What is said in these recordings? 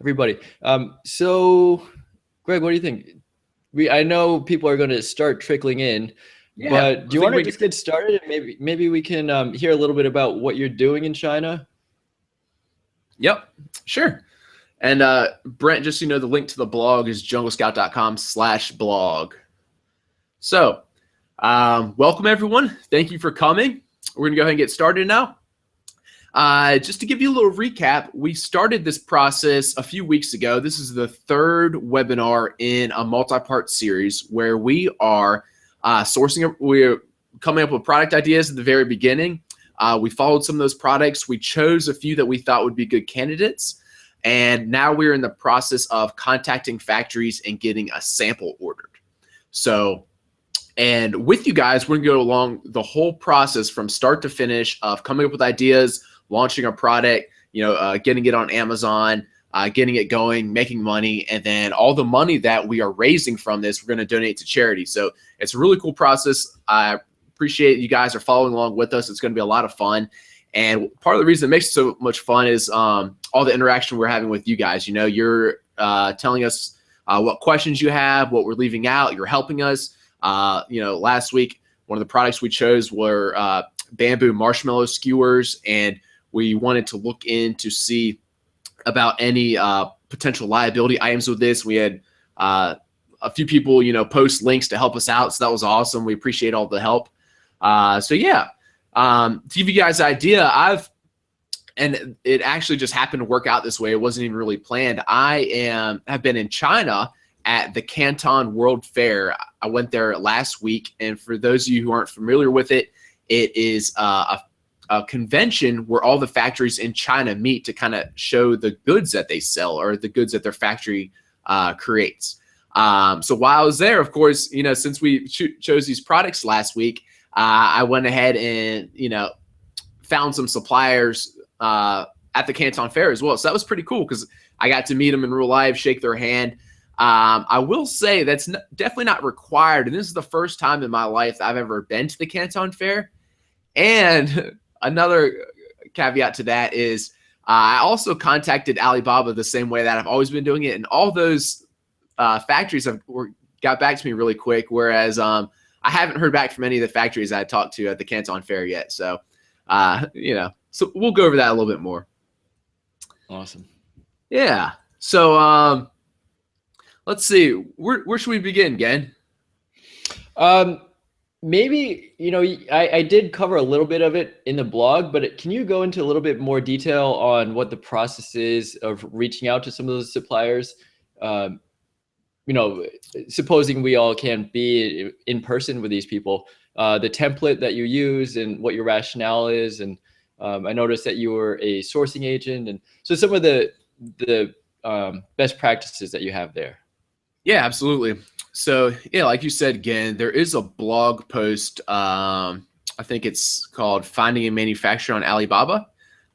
everybody. So, Greg, what do you think? I know people are going to start trickling in, Yeah, but I do you think want to we just get started? And maybe we can hear a little bit about what you're doing in China. Yep, sure. And Brent, just so you know, the link to the blog is junglescout.com/blog. So, welcome everyone. Thank you for coming. We're gonna go ahead and get started now. Just to give you a little recap, we started this process a few weeks ago. This is the third webinar in a multi-part series where we are we're coming up with product ideas at the very beginning. We followed some of those products. We chose a few that we thought would be good candidates. And now we're in the process of contacting factories and getting a sample ordered. So, and with you guys, we're gonna go along the whole process from start to finish of coming up with ideas, launching a product, getting it on Amazon, getting it going, making money, and then all the money that we are raising from this, we're going to donate to charity. So it's a really cool process. I appreciate you guys are following along with us. It's going to be a lot of fun. And part of the reason it makes it so much fun is all the interaction we're having with you guys. You're telling us what questions you have, what we're leaving out. You're helping us. Last week, one of the products we chose were bamboo marshmallow skewers, and we wanted to look in to see about any potential liability items with this. We had a few people, post links to help us out. So that was awesome. We appreciate all the help. To give you guys an idea, and it actually just happened to work out this way. It wasn't even really planned. Have been in China at the Canton World Fair. I went there last week. And for those of you who aren't familiar with it, it is a convention where all the factories in China meet to kind of show the goods that they sell or the goods that their factory creates. So while I was there, of course, since we chose these products last week, I went ahead and, found some suppliers at the Canton Fair as well. So that was pretty cool because I got to meet them in real life, shake their hand. I will say that's definitely not required. And this is the first time in my life I've ever been to the Canton Fair. And another caveat to that is I also contacted Alibaba the same way that I've always been doing it. And all those factories got back to me really quick, whereas I haven't heard back from any of the factories I talked to at the Canton Fair yet. So, so we'll go over that a little bit more. Awesome. Yeah. So let's see. Where should we begin, Gen? Maybe, I did cover a little bit of it in the blog, but can you go into a little bit more detail on what the process is of reaching out to some of those suppliers? Supposing we all can't be in person with these people, the template that you use and what your rationale is. And I noticed that you were a sourcing agent. And so some of the best practices that you have there. Yeah, absolutely. So yeah, like you said, again, there is a blog post. I think it's called "Finding a Manufacturer" on Alibaba.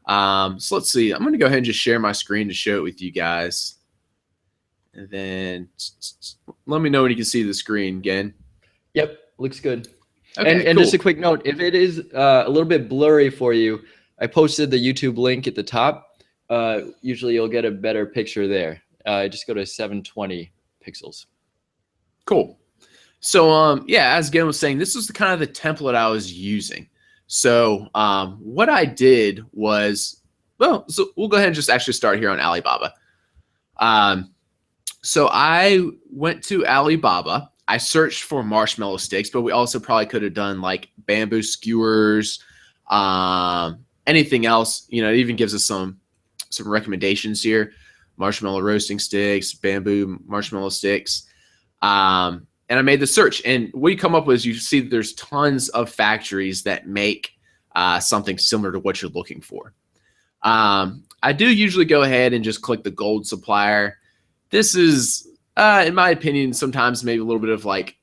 So let's see. I'm going to go ahead and just share my screen to show it with you guys, and then let me know when you can see the screen again. Yep, looks good. Okay, and cool. just a quick note: if it is a little bit blurry for you, I posted the YouTube link at the top. Usually, you'll get a better picture there. Just go to 720 pixels. Cool. So as Gen was saying, this was kind of the template I was using. So what I did was, so we'll go ahead and just actually start here on Alibaba. So I went to Alibaba. I searched for marshmallow sticks, but we also probably could have done like bamboo skewers, anything else. It even gives us some recommendations here: marshmallow roasting sticks, bamboo marshmallow sticks. And I made the search, and what you come up with is you see there's tons of factories that make something similar to what you're looking for. I do usually go ahead and just click the gold supplier. This is, in my opinion, sometimes maybe a little bit of like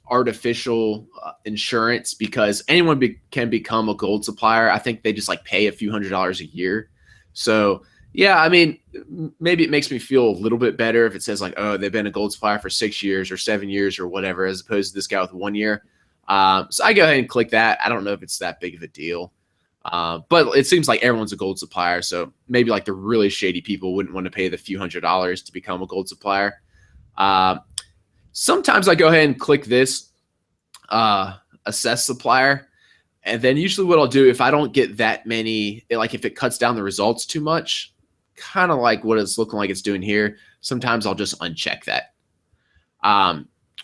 artificial insurance, because anyone can become a gold supplier. I think they just like pay a few $100s a year. So yeah, I mean, maybe it makes me feel a little bit better if it says like, oh, they've been a gold supplier for 6 years or 7 years or whatever, as opposed to this guy with 1 year. So I go ahead and click that. I don't know if it's that big of a deal. But it seems like everyone's a gold supplier, so maybe like the really shady people wouldn't want to pay the few $100s to become a gold supplier. Sometimes I go ahead and click this assess supplier, and then usually what I'll do if I don't get that many, like if it cuts down the results too much, kind of like what it's looking like it's doing here, sometimes I'll just uncheck that.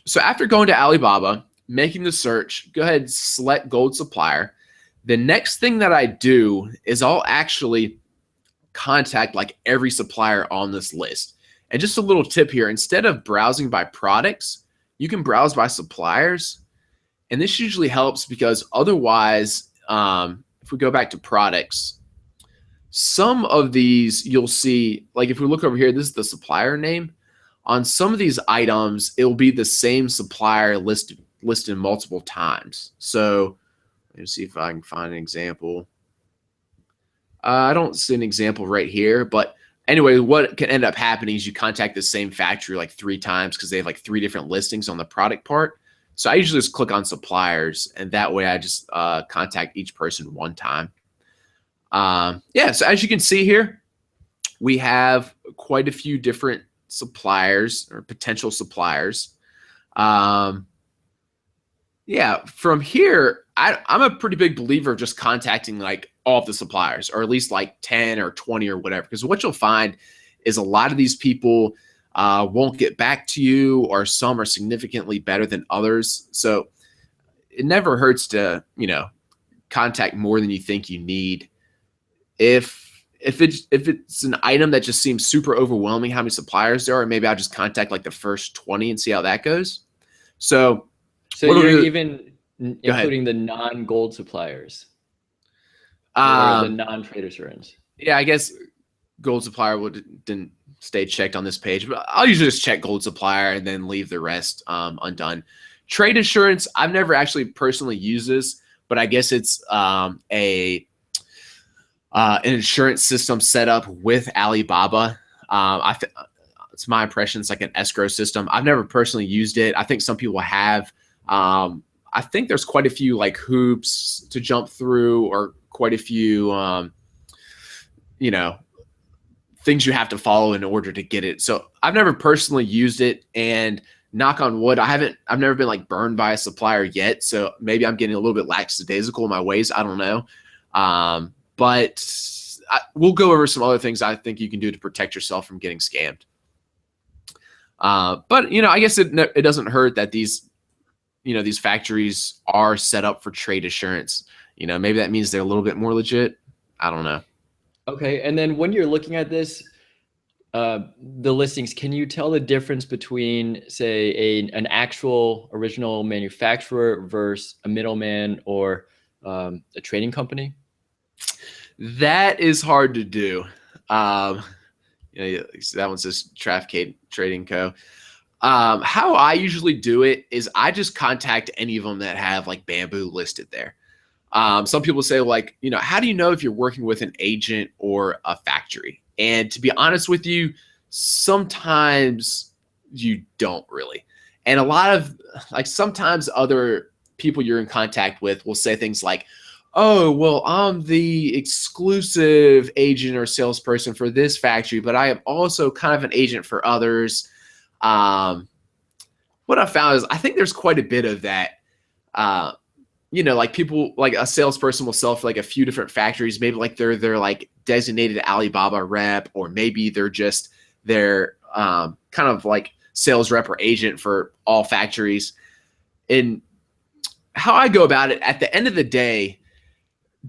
So after going to Alibaba, making the search, go ahead and select gold supplier. The next thing that I do is I'll actually contact like every supplier on this list. And just a little tip here, instead of browsing by products, you can browse by suppliers. And this usually helps because otherwise, if we go back to products, some of these you'll see, like if we look over here, this is the supplier name. On some of these items, it will be the same supplier listed multiple times. So let me see if I can find an example. I don't see an example right here, but anyway, what can end up happening is you contact the same factory like 3 times because they have like 3 different listings on the product part. So I usually just click on suppliers, and that way I just contact each person 1 time. Yeah, so as you can see here, we have quite a few different suppliers or potential suppliers. Yeah, from here, I'm a pretty big believer of just contacting like all of the suppliers, or at least like 10 or 20 or whatever, because what you'll find is a lot of these people won't get back to you, or some are significantly better than others. So it never hurts to, contact more than you think you need. If it's an item that just seems super overwhelming how many suppliers there are, maybe I'll just contact like the first 20 and see how that goes. So you're even including the non-gold suppliers or the non-trade assurance. Yeah, I guess gold supplier didn't stay checked on this page, but I'll usually just check gold supplier and then leave the rest undone. Trade assurance, I've never actually personally used this, but I guess it's an insurance system set up with Alibaba. It's my impression it's like an escrow system. I've never personally used it. I think some people have. I think there's quite a few like hoops to jump through, or quite a few, things you have to follow in order to get it. So I've never personally used it, and knock on wood, I've never been like burned by a supplier yet. So maybe I'm getting a little bit lackadaisical in my ways. I don't know. But we'll go over some other things I think you can do to protect yourself from getting scammed. But I guess it doesn't hurt that these factories are set up for trade assurance. Maybe that means they're a little bit more legit. I don't know. Okay, and then when you're looking at this, the listings, can you tell the difference between, say, an actual original manufacturer versus a middleman or a trading company? That is hard to do. That one says Trafcade Trading Co. How I usually do it is I just contact any of them that have like Bamboo listed there. Some people say like, how do you know if you're working with an agent or a factory? And to be honest with you, sometimes you don't really. And a lot of sometimes other people you're in contact with will say things like, oh, well, I'm the exclusive agent or salesperson for this factory, but I am also kind of an agent for others. What I found is I think there's quite a bit of that. Like people, like a salesperson will sell for like a few different factories. Maybe like they're like designated Alibaba rep, or maybe they're just their kind of like sales rep or agent for all factories. And how I go about it, at the end of the day,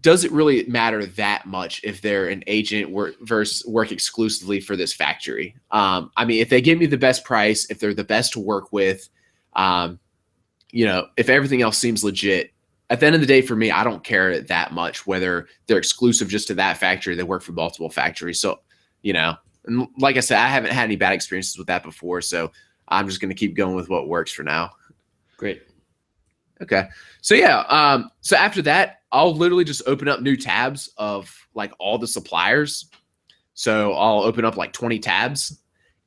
does it really matter that much if they're an agent versus work exclusively for this factory? I mean, if they give me the best price, if they're the best to work with, if everything else seems legit, at the end of the day, for me, I don't care that much whether they're exclusive just to that factory, they work for multiple factories. So, and like I said, I haven't had any bad experiences with that before. So I'm just going to keep going with what works for now. Great. Okay. So yeah. So after that, I'll literally just open up new tabs of like all the suppliers. So I'll open up like 20 tabs,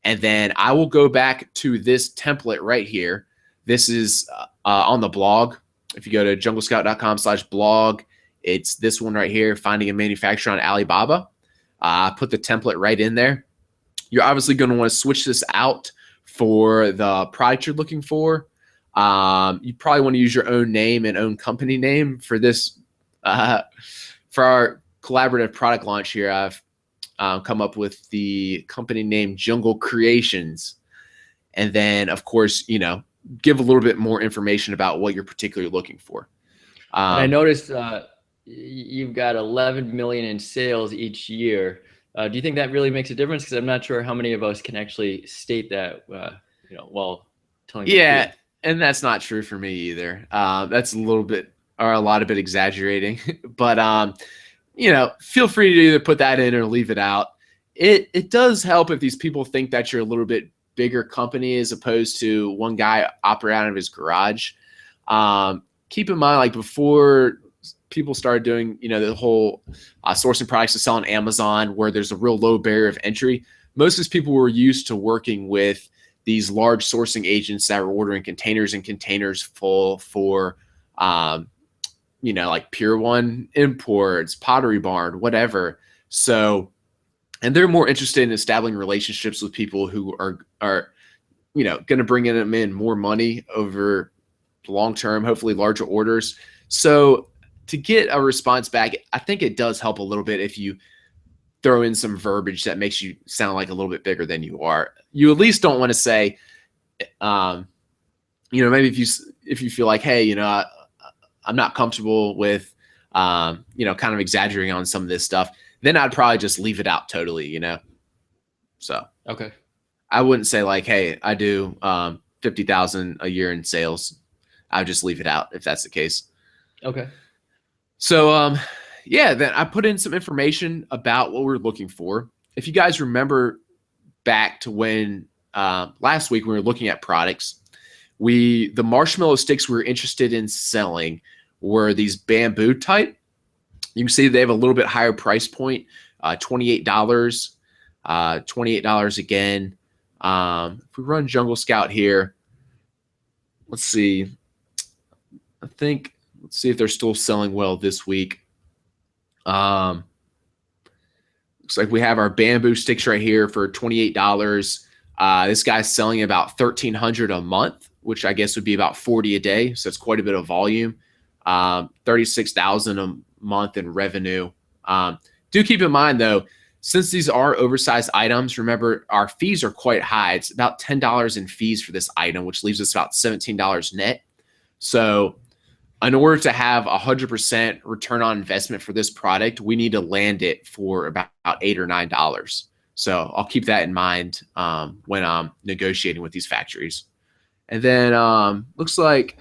and then I will go back to this template right here. This is on the blog. If you go to junglescout.com/blog, It's this one right here, finding a manufacturer on Alibaba. Put the template right in there. You're obviously going to want to switch this out for the product you're looking for. You probably want to use your own name and own company name for this. For our collaborative product launch here, I've come up with the company name Jungle Creations. And then, of course, give a little bit more information about what you're particularly looking for. And I noticed you've got 11 million in sales each year. Do you think that really makes a difference? Because I'm not sure how many of us can actually state that, while telling the truth. And that's not true for me either. That's a lot of it exaggerating. But feel free to either put that in or leave it out. It does help if these people think that you're a little bit bigger company as opposed to one guy operating out of his garage. Keep in mind, like before people started doing, the whole sourcing products to sell on Amazon, where there's a real low barrier of entry. Most of these people were used to working with these large sourcing agents that were ordering containers and containers full for, like Pier 1 Imports, Pottery Barn, whatever. So, and they're more interested in establishing relationships with people who are going to bring them in more money over the long term, hopefully larger orders. So to get a response back, I think it does help a little bit if you throw in some verbiage that makes you sound like a little bit bigger than you are. You at least don't want to say, maybe if you feel like, hey, I'm not comfortable with, kind of exaggerating on some of this stuff, then I'd probably just leave it out totally, So, okay. I wouldn't say like, hey, I do 50,000 a year in sales. I would just leave it out if that's the case. Okay. So, then I put in some information about what we're looking for. If you guys remember back to when last week we were looking at products, the marshmallow sticks we were interested in selling were these bamboo type. You can see they have a little bit higher price point, $28, $28 again. If we run Jungle Scout here, let's see. Let's see if they're still selling well this week. Looks like we have our bamboo sticks right here for $28. This guy's selling about $1,300 a month, which I guess would be about 40 a day. So it's quite a bit of volume. 36,000 a month in revenue. Do keep in mind though, since these are oversized items, remember our fees are quite high. It's about $10 in fees for this item, which leaves us about $17 net. So in order to have 100% return on investment for this product, we need to land it for about $8 or $9. So I'll keep that in mind when I'm negotiating with these factories. And then looks like,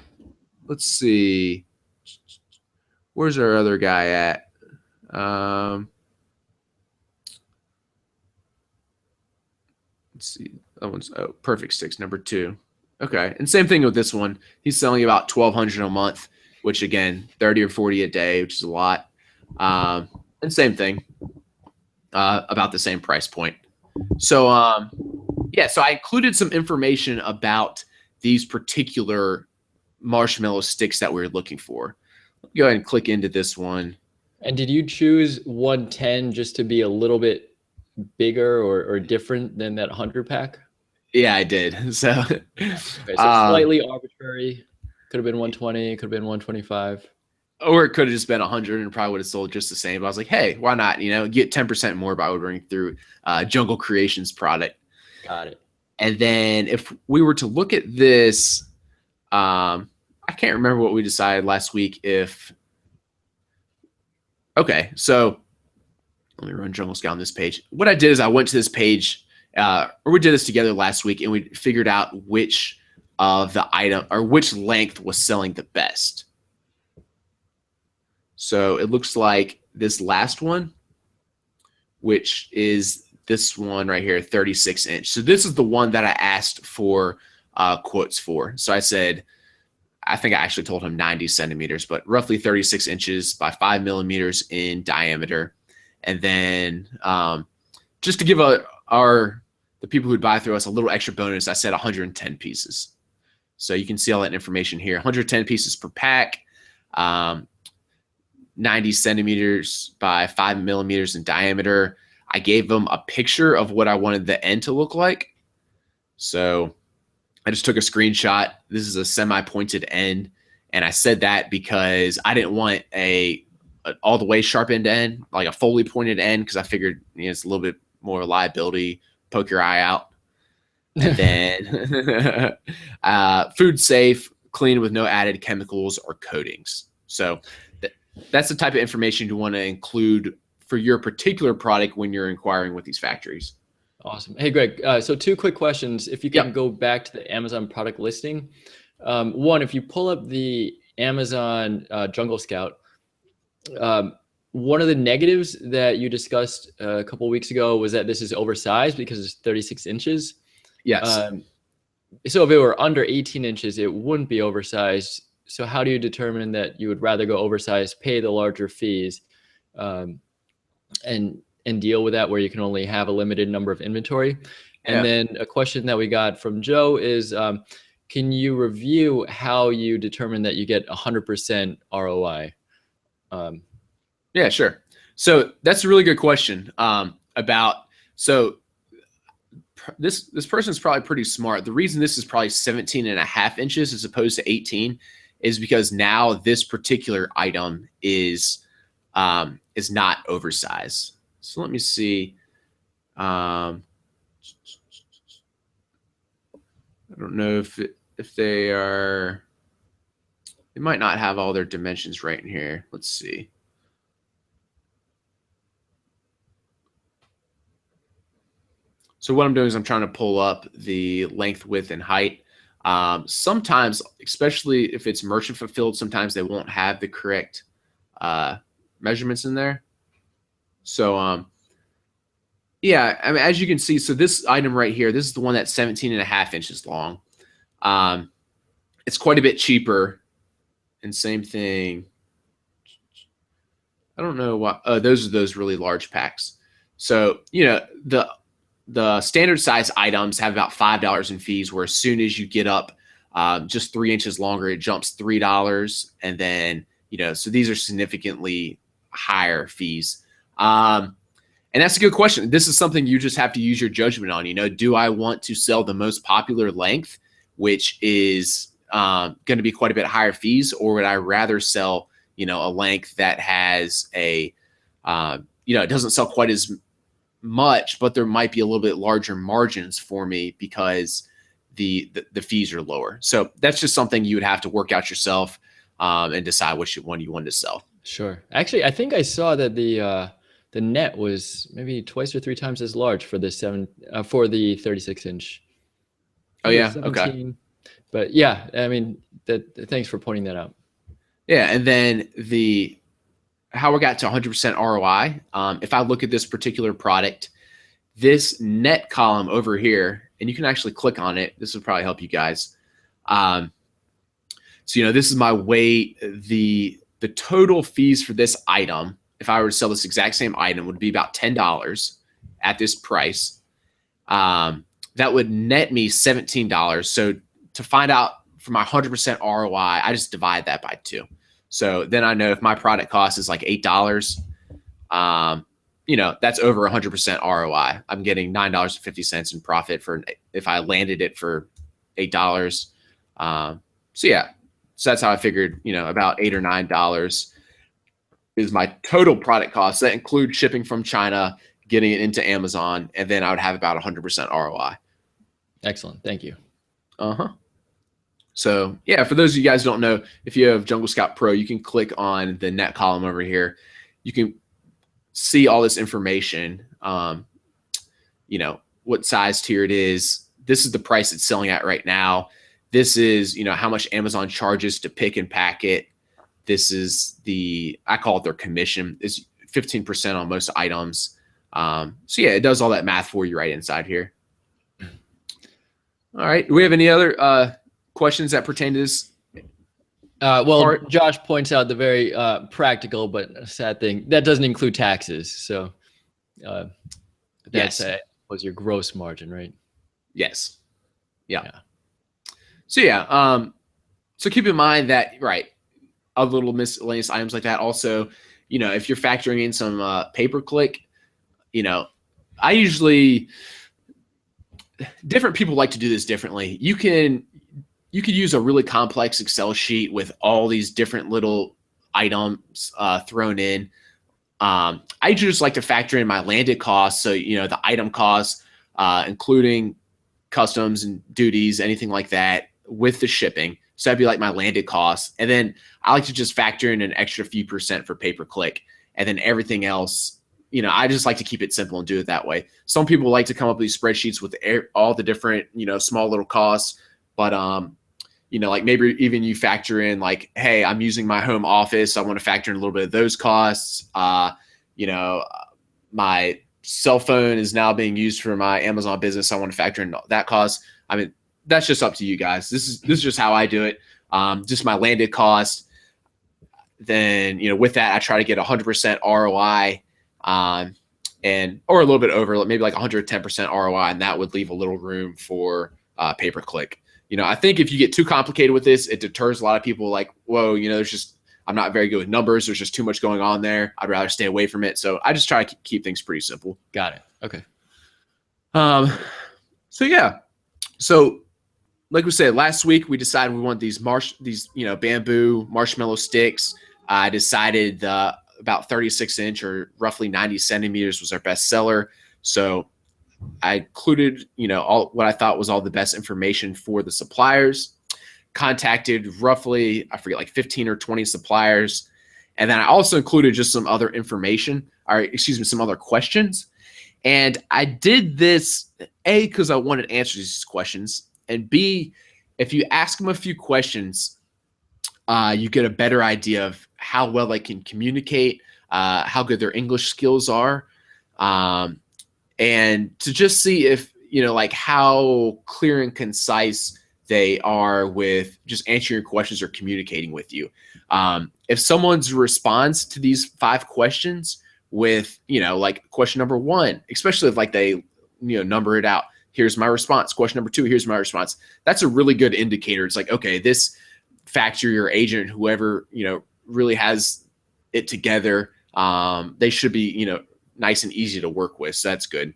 let's see, where's our other guy at? Let's see, that one's Perfect Sticks, number 2. Okay, and same thing with this one. He's selling about $1,200 a month, which again, 30 or 40 a day, which is a lot. And same thing, about the same price point. So so I included some information about these particular marshmallow sticks that we were looking for. Go ahead and click into this one. And did you choose 110 just to be a little bit bigger or different than that 100 pack? Yeah, I did. So, okay, so slightly arbitrary. Could have been 120, could have been 125. Or it could have just been 100 and probably would have sold just the same. But I was like, hey, why not? Get 10% more by ordering through Jungle Creations product. Got it. And then if we were to look at this, I can't remember what we decided last week. Okay, so let me run Jungle Scout on this page. What I did is I went to this page, or we did this together last week, and we figured out which of the item or which length was selling the best. So it looks like this last one, which is this one right here, 36 inch. So this is the one that I asked for quotes for. So I said, I think I actually told him 90 centimeters, but roughly 36 inches by 5 millimeters in diameter. And then just to give the people who'd buy through us a little extra bonus, I said 110 pieces. So you can see all that information here, 110 pieces per pack. 90 centimeters by 5 millimeters in diameter. I gave them a picture of what I wanted the end to look like. So I just took a screenshot. This is a semi-pointed end. And I said that because I didn't want a all the way sharpened end, like a fully pointed end, because I figured it's a little bit more liability, poke your eye out. And then food safe, clean with no added chemicals or coatings. So that's the type of information you want to include for your particular product when you're inquiring with these factories. Awesome. Hey, Greg, so 2 quick questions. If you can go back to the Amazon product listing. One, if you pull up the Amazon Jungle Scout, one of the negatives that you discussed a couple of weeks ago was that this is oversized because it's 36 inches. Yes. So if it were under 18 inches, it wouldn't be oversized. So how do you determine that you would rather go oversized, pay the larger fees, and deal with that where you can only have a limited number of inventory? And then a question that we got from Joe is, can you review how you determine that you get 100% ROI? Yeah, sure. So that's a really good question. This person's probably pretty smart. The reason this is probably 17.5 inches as opposed to 18 is because now this particular item is not oversized. So let me see. I don't know if they are. They might not have all their dimensions right in here. Let's see. So what I'm doing is I'm trying to pull up the length, width, and height. Sometimes, especially if it's merchant fulfilled, sometimes they won't have the correct measurements in there. So yeah, I mean, as you can see, so this item right here, this is the one that's 17.5 inches long. It's quite a bit cheaper. And same thing. I don't know why. Those are those really large packs. So, the standard size items have about $5 in fees, where as soon as you get up just 3 inches longer, it jumps $3. And then, so these are significantly higher fees. And that's a good question. This is something you just have to use your judgment on. Do I want to sell the most popular length, which is going to be quite a bit higher fees, or would I rather sell, a length that has it doesn't sell quite as much, but there might be a little bit larger margins for me because the fees are lower. So that's just something you would have to work out yourself and decide which one you want to sell. Sure. Actually, I think I saw that the net was maybe 2 or 3 times as large for the 36 inch. Oh yeah. 17. Okay. But yeah, I mean, thanks for pointing that out. Yeah. And then how we got to 100% ROI. If I look at this particular product, this net column over here, and you can actually click on it. This will probably help you guys. So, this is my weight. The total fees for this item, if I were to sell this exact same item, would be about $10 at this price. That would net me $17. So to find out for my 100% ROI, I just divide that by 2. So then I know if my product cost is like $8, that's over 100% ROI. I'm getting $9.50 in profit if I landed it for $8. So yeah, so that's how I figured, about $8 or $9 is my total product cost. That includes shipping from China, getting it into Amazon, and then I would have about 100% ROI. Excellent. Thank you. So yeah, for those of you guys who don't know, if you have Jungle Scout Pro, you can click on the net column over here. You can see all this information, what size tier it is. This is the price it's selling at right now. This is, how much Amazon charges to pick and pack it. This is I call it their commission. It's 15% on most items. So yeah, it does all that math for you right inside here. All right. Do we have any other questions that pertain to this? Well, Josh points out the very practical but sad thing that doesn't include taxes. So that's was your gross margin, right? Yes. Yeah. So yeah. So keep in mind that, right, other little miscellaneous items like that. Also, if you're factoring in some pay-per-click, I usually, different people like to do this differently. You could use a really complex Excel sheet with all these different little items thrown in. I just like to factor in my landed costs. So, the item costs, including customs and duties, anything like that with the shipping. So that'd be like my landed costs. And then I like to just factor in an extra few percent for pay-per-click. And then everything else, I just like to keep it simple and do it that way. Some people like to come up with these spreadsheets with all the different, small little costs. But, like maybe even you factor in like, hey, I'm using my home office. I want to factor in a little bit of those costs. My cell phone is now being used for my Amazon business. I want to factor in that cost. I mean, that's just up to you guys. This is just how I do it. Just my landed cost. Then, with that, I try to get 100% ROI, or a little bit over, maybe like 110% ROI, and that would leave a little room for pay-per-click. I think if you get too complicated with this, it deters a lot of people. Like, whoa, I'm not very good with numbers. There's just too much going on there. I'd rather stay away from it. So I just try to keep things pretty simple. Got it. Okay. So yeah. So like we said, last week we decided we want these bamboo marshmallow sticks. I decided about 36-inch or roughly 90 centimeters was our best seller. So I included, all what I thought was all the best information for the suppliers, contacted roughly, I forget, like 15 or 20 suppliers. And then I also included just some other information, some other questions. And I did this, A, because I wanted answers to these questions. And B, if you ask them a few questions, you get a better idea of how well they can communicate, how good their English skills are, and to just see if, like how clear and concise they are with just answering your questions or communicating with you. If someone's response to these 5 questions with, like question number 1, especially if like they, number it out, here's my response. Question number 2, here's my response. That's a really good indicator. It's like, okay, this factory or agent, whoever, really has it together, they should be, nice and easy to work with. So that's good.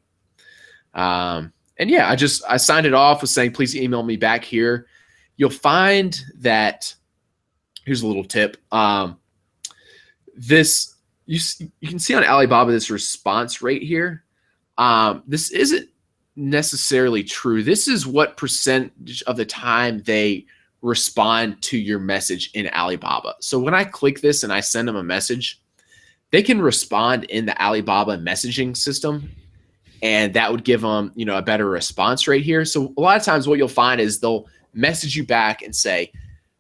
And yeah, I signed it off with saying, please email me back here. You'll find that, here's a little tip. This, you can see on Alibaba, this response rate here. This isn't necessarily true. This is what percentage of the time they respond to your message in Alibaba. So when I click this and I send them a message, they can respond in the Alibaba messaging system, and that would give them, a better response rate here. So a lot of times what you'll find is they'll message you back and say,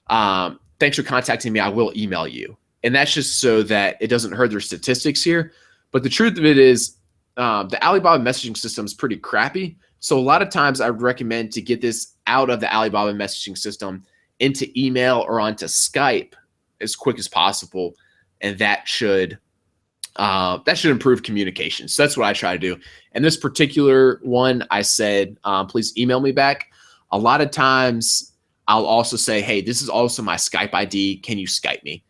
thanks for contacting me. I will email you. And that's just so that it doesn't hurt their statistics here. But the truth of it is, the Alibaba messaging system is pretty crappy. So a lot of times I would recommend to get this out of the Alibaba messaging system into email or onto Skype as quick as possible. And that should improve communication. So that's what I try to do. And this particular one, I said, please email me back. A lot of times I'll also say, hey, this is also my Skype ID. Can you Skype me?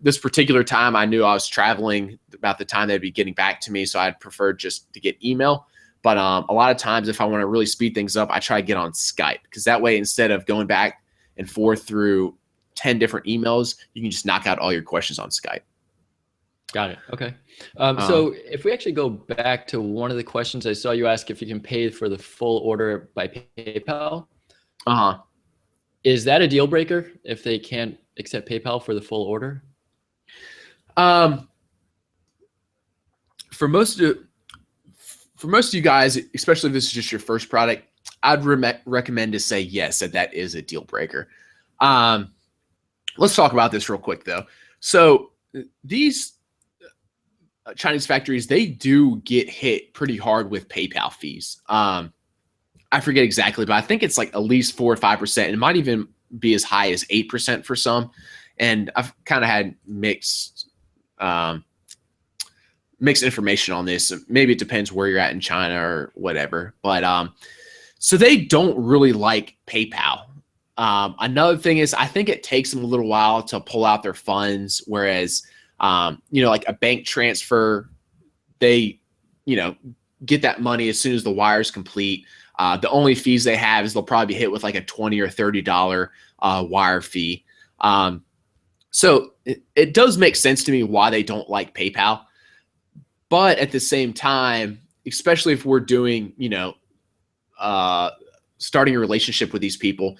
This particular time, I knew I was traveling about the time they'd be getting back to me, so I'd prefer just to get email. But a lot of times, if I want to really speed things up, I try to get on Skype, because that way, instead of going back and forth through 10 different emails, you can just knock out all your questions on Skype. Got it. Okay. So if we actually go back to one of the questions, I saw you ask if you can pay for the full order by PayPal. Is that a deal breaker if they can't accept PayPal for the full order? For most of you guys, especially if this is just your first product, I'd recommend to say yes, that is a deal breaker. Let's talk about this real quick though. So these Chinese factories, they do get hit pretty hard with PayPal fees. I forget exactly, but I think it's like at least 4 or 5%. It might even be as high as 8% for some. And I've kind of had mixed information on this. Maybe it depends where you're at in China or whatever. But so they don't really like PayPal. Another thing is I think it takes them a little while to pull out their funds, whereas, like a bank transfer, they, get that money as soon as the wire is complete. The only fees they have is they'll probably be hit with like a $20 or $30 wire fee. So it does make sense to me why they don't like PayPal. But at the same time, especially if we're doing, starting a relationship with these people,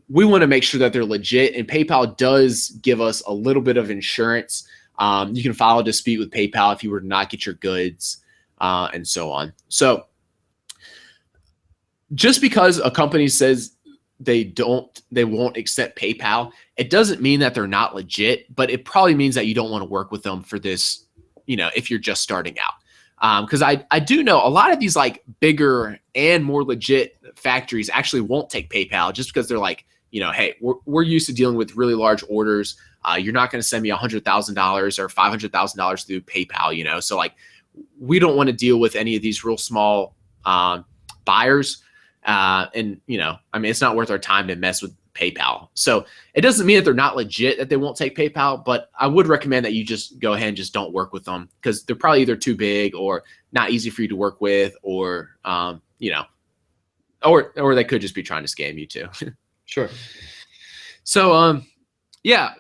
we want to make sure that they're legit. And PayPal does give us a little bit of insurance. You can file a dispute with PayPal if you were to not get your goods, and so on. So just because a company says they won't accept PayPal, it doesn't mean that they're not legit, but it probably means that you don't want to work with them for this, if you're just starting out. Because I do know a lot of these like bigger and more legit factories actually won't take PayPal just because they're like, hey, we're used to dealing with really large orders. You're not going to send me $100,000 or $500,000 through PayPal, so like we don't want to deal with any of these real small buyers. And it's not worth our time to mess with PayPal. So it doesn't mean that they're not legit, that they won't take PayPal, but I would recommend that you just go ahead and just don't work with them because they're probably either too big or not easy for you to work with, or, or they could just be trying to scam you too. Sure. So, yeah.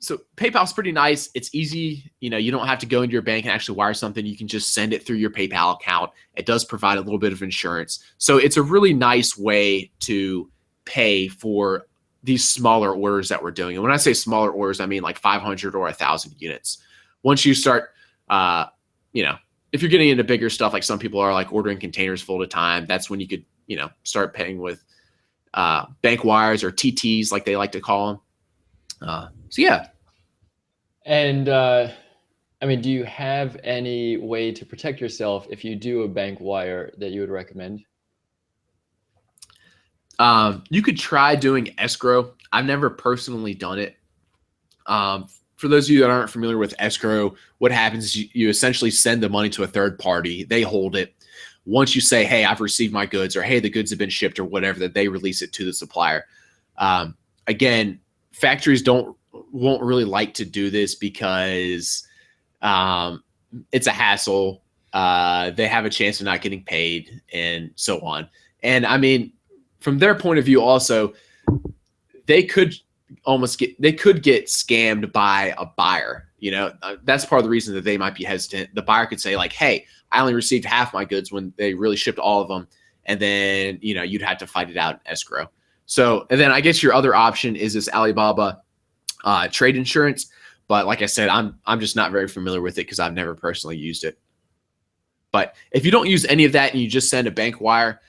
So PayPal's pretty nice. It's easy. You don't have to go into your bank and actually wire something. You can just send it through your PayPal account. It does provide a little bit of insurance. So it's a really nice way to pay for these smaller orders that we're doing. And when I say smaller orders, I mean like 500 or 1,000 units. Once you start, if you're getting into bigger stuff, like some people are like ordering containers full at a time, that's when you could, start paying with bank wires or TTs, like they like to call them. So yeah. And do you have any way to protect yourself if you do a bank wire that you would recommend? You could try doing escrow. I've never personally done it. For those of you that aren't familiar with escrow, what happens is you essentially send the money to a third party. They hold it. Once you say, hey, I've received my goods, or hey, the goods have been shipped, or whatever, that they release it to the supplier. Again, factories won't really like to do this because it's a hassle. They have a chance of not getting paid and so on. And from their point of view also, they could get scammed by a buyer. That's part of the reason that they might be hesitant. The buyer could say like, hey, I only received half my goods when they really shipped all of them. And then, you'd have to fight it out in escrow. So, and then I guess your other option is this Alibaba trade insurance. But like I said, I'm just not very familiar with it because I've never personally used it. But if you don't use any of that and you just send a bank wire,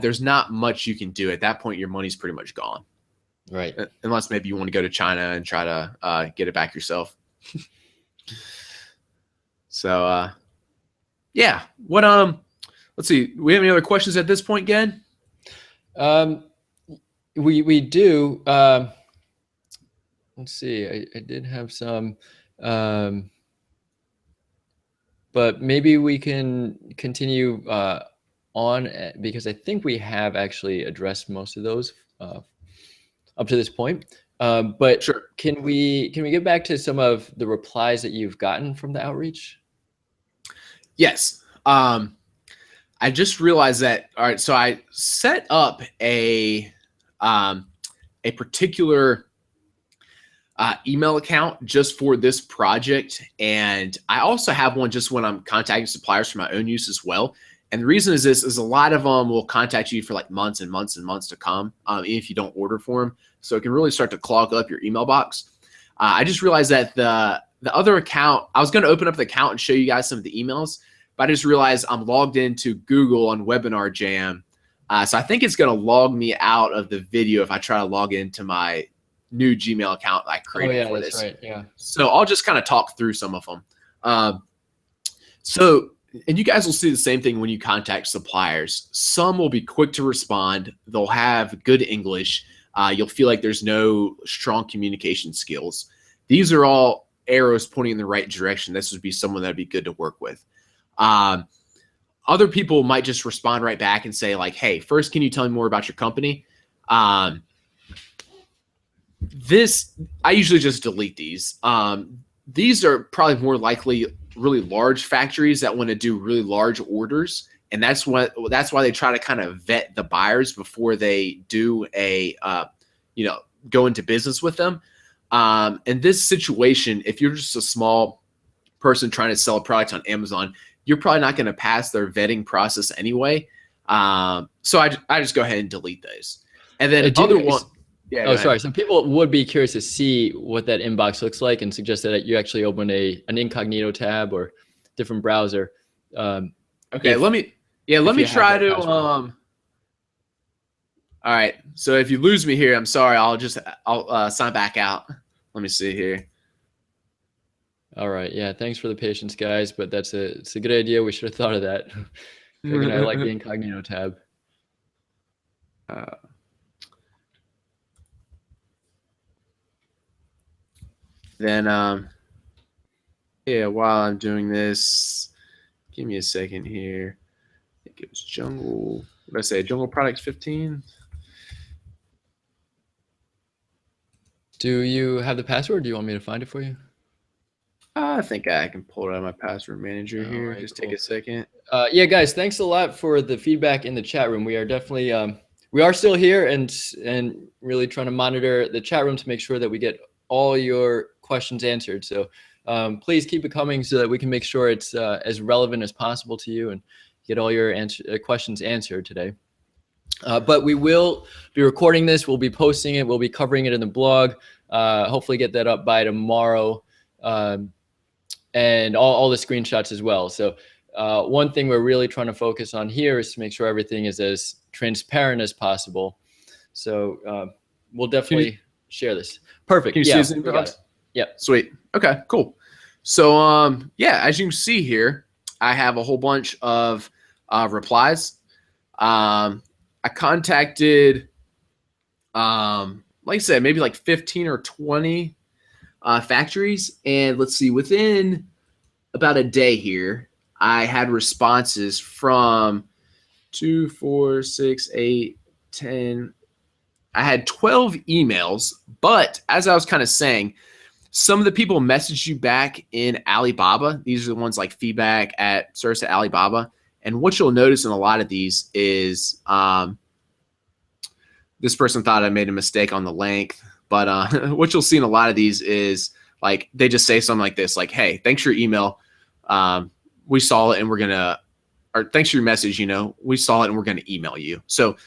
there's not much you can do. At that point, your money's pretty much gone. Right. Unless maybe you want to go to China and try to get it back yourself. So, yeah. Let's see. Do we have any other questions at this point, Gen? We do. Let's see. I did have some, but maybe we can continue on because I think we have actually addressed most of those up to this point. But sure. Can we get back to some of the replies that you've gotten from the outreach? Yes. I just realized that. All right. So I set up a particular email account just for this project. And I also have one just when I'm contacting suppliers for my own use as well. And the reason is this is a lot of them will contact you for like months and months and months to come, even if you don't order for them. So it can really start to clog up your email box. I just realized that the other account, I was going to open up the account and show you guys some of the emails, but I just realized I'm logged into Google on Webinar Jam. So I think it's going to log me out of the video if I try to log into my new Gmail account that I created for this. That's right. Yeah. So I'll just kind of talk through some of them. And you guys will see the same thing when you contact suppliers. Some will be quick to respond. They'll have good English. You'll feel like there's no strong communication skills. These are all arrows pointing in the right direction. This would be someone that'd be good to work with. Other people might just respond right back and say like, hey, first, can you tell me more about your company? I usually just delete these. These are probably more likely really large factories that want to do really large orders, and that's why they try to kind of vet the buyers before they do go into business with them. In this situation, if you're just a small person trying to sell a product on Amazon, you're probably not going to pass their vetting process anyway. So I just go ahead and delete those. And then other one. Yeah. Oh, sorry. Some people would be curious to see what that inbox looks like and suggest that you actually open an incognito tab or different browser. Okay. Let me try to, all right. So if you lose me here, I'm sorry. I'll sign back out. Let me see here. All right. Yeah. Thanks for the patience, guys. But it's a good idea. We should have thought of that. I like the incognito tab. Then, yeah, while I'm doing this, give me a second here. I think it was Jungle. What did I say? Jungle Products 15. Do you have the password? Do you want me to find it for you? I think I can pull it out of my password manager here. Right, just cool. Take a second. Yeah, guys, thanks a lot for the feedback in the chat room. We are definitely we are still here and really trying to monitor the chat room to make sure that we get all your questions answered. So please keep it coming so that we can make sure it's as relevant as possible to you and get all your questions answered today. But we will be recording this. We'll be posting it. We'll be covering it in the blog. Hopefully get that up by tomorrow. And all the screenshots as well. So one thing we're really trying to focus on here is to make sure everything is as transparent as possible. So we'll definitely share this. Perfect. Can you see this? Got it. Yeah. Sweet. Okay, cool. So yeah, as you can see here, I have a whole bunch of replies. I contacted, like I said, maybe like 15 or 20 factories, and let's see, within about a day here, I had responses from 2, 4, 6, 8, 10. I had 12 emails, but as I was kind of saying, some of the people messaged you back in Alibaba. These are the ones like feedback at service at Alibaba. And what you'll notice in a lot of these is this person thought I made a mistake on the length. But what you'll see in a lot of these is like they just say something like this, like, hey, thanks for your email. We saw it and we're going to, or thanks for your message, we saw it and we're going to email you. So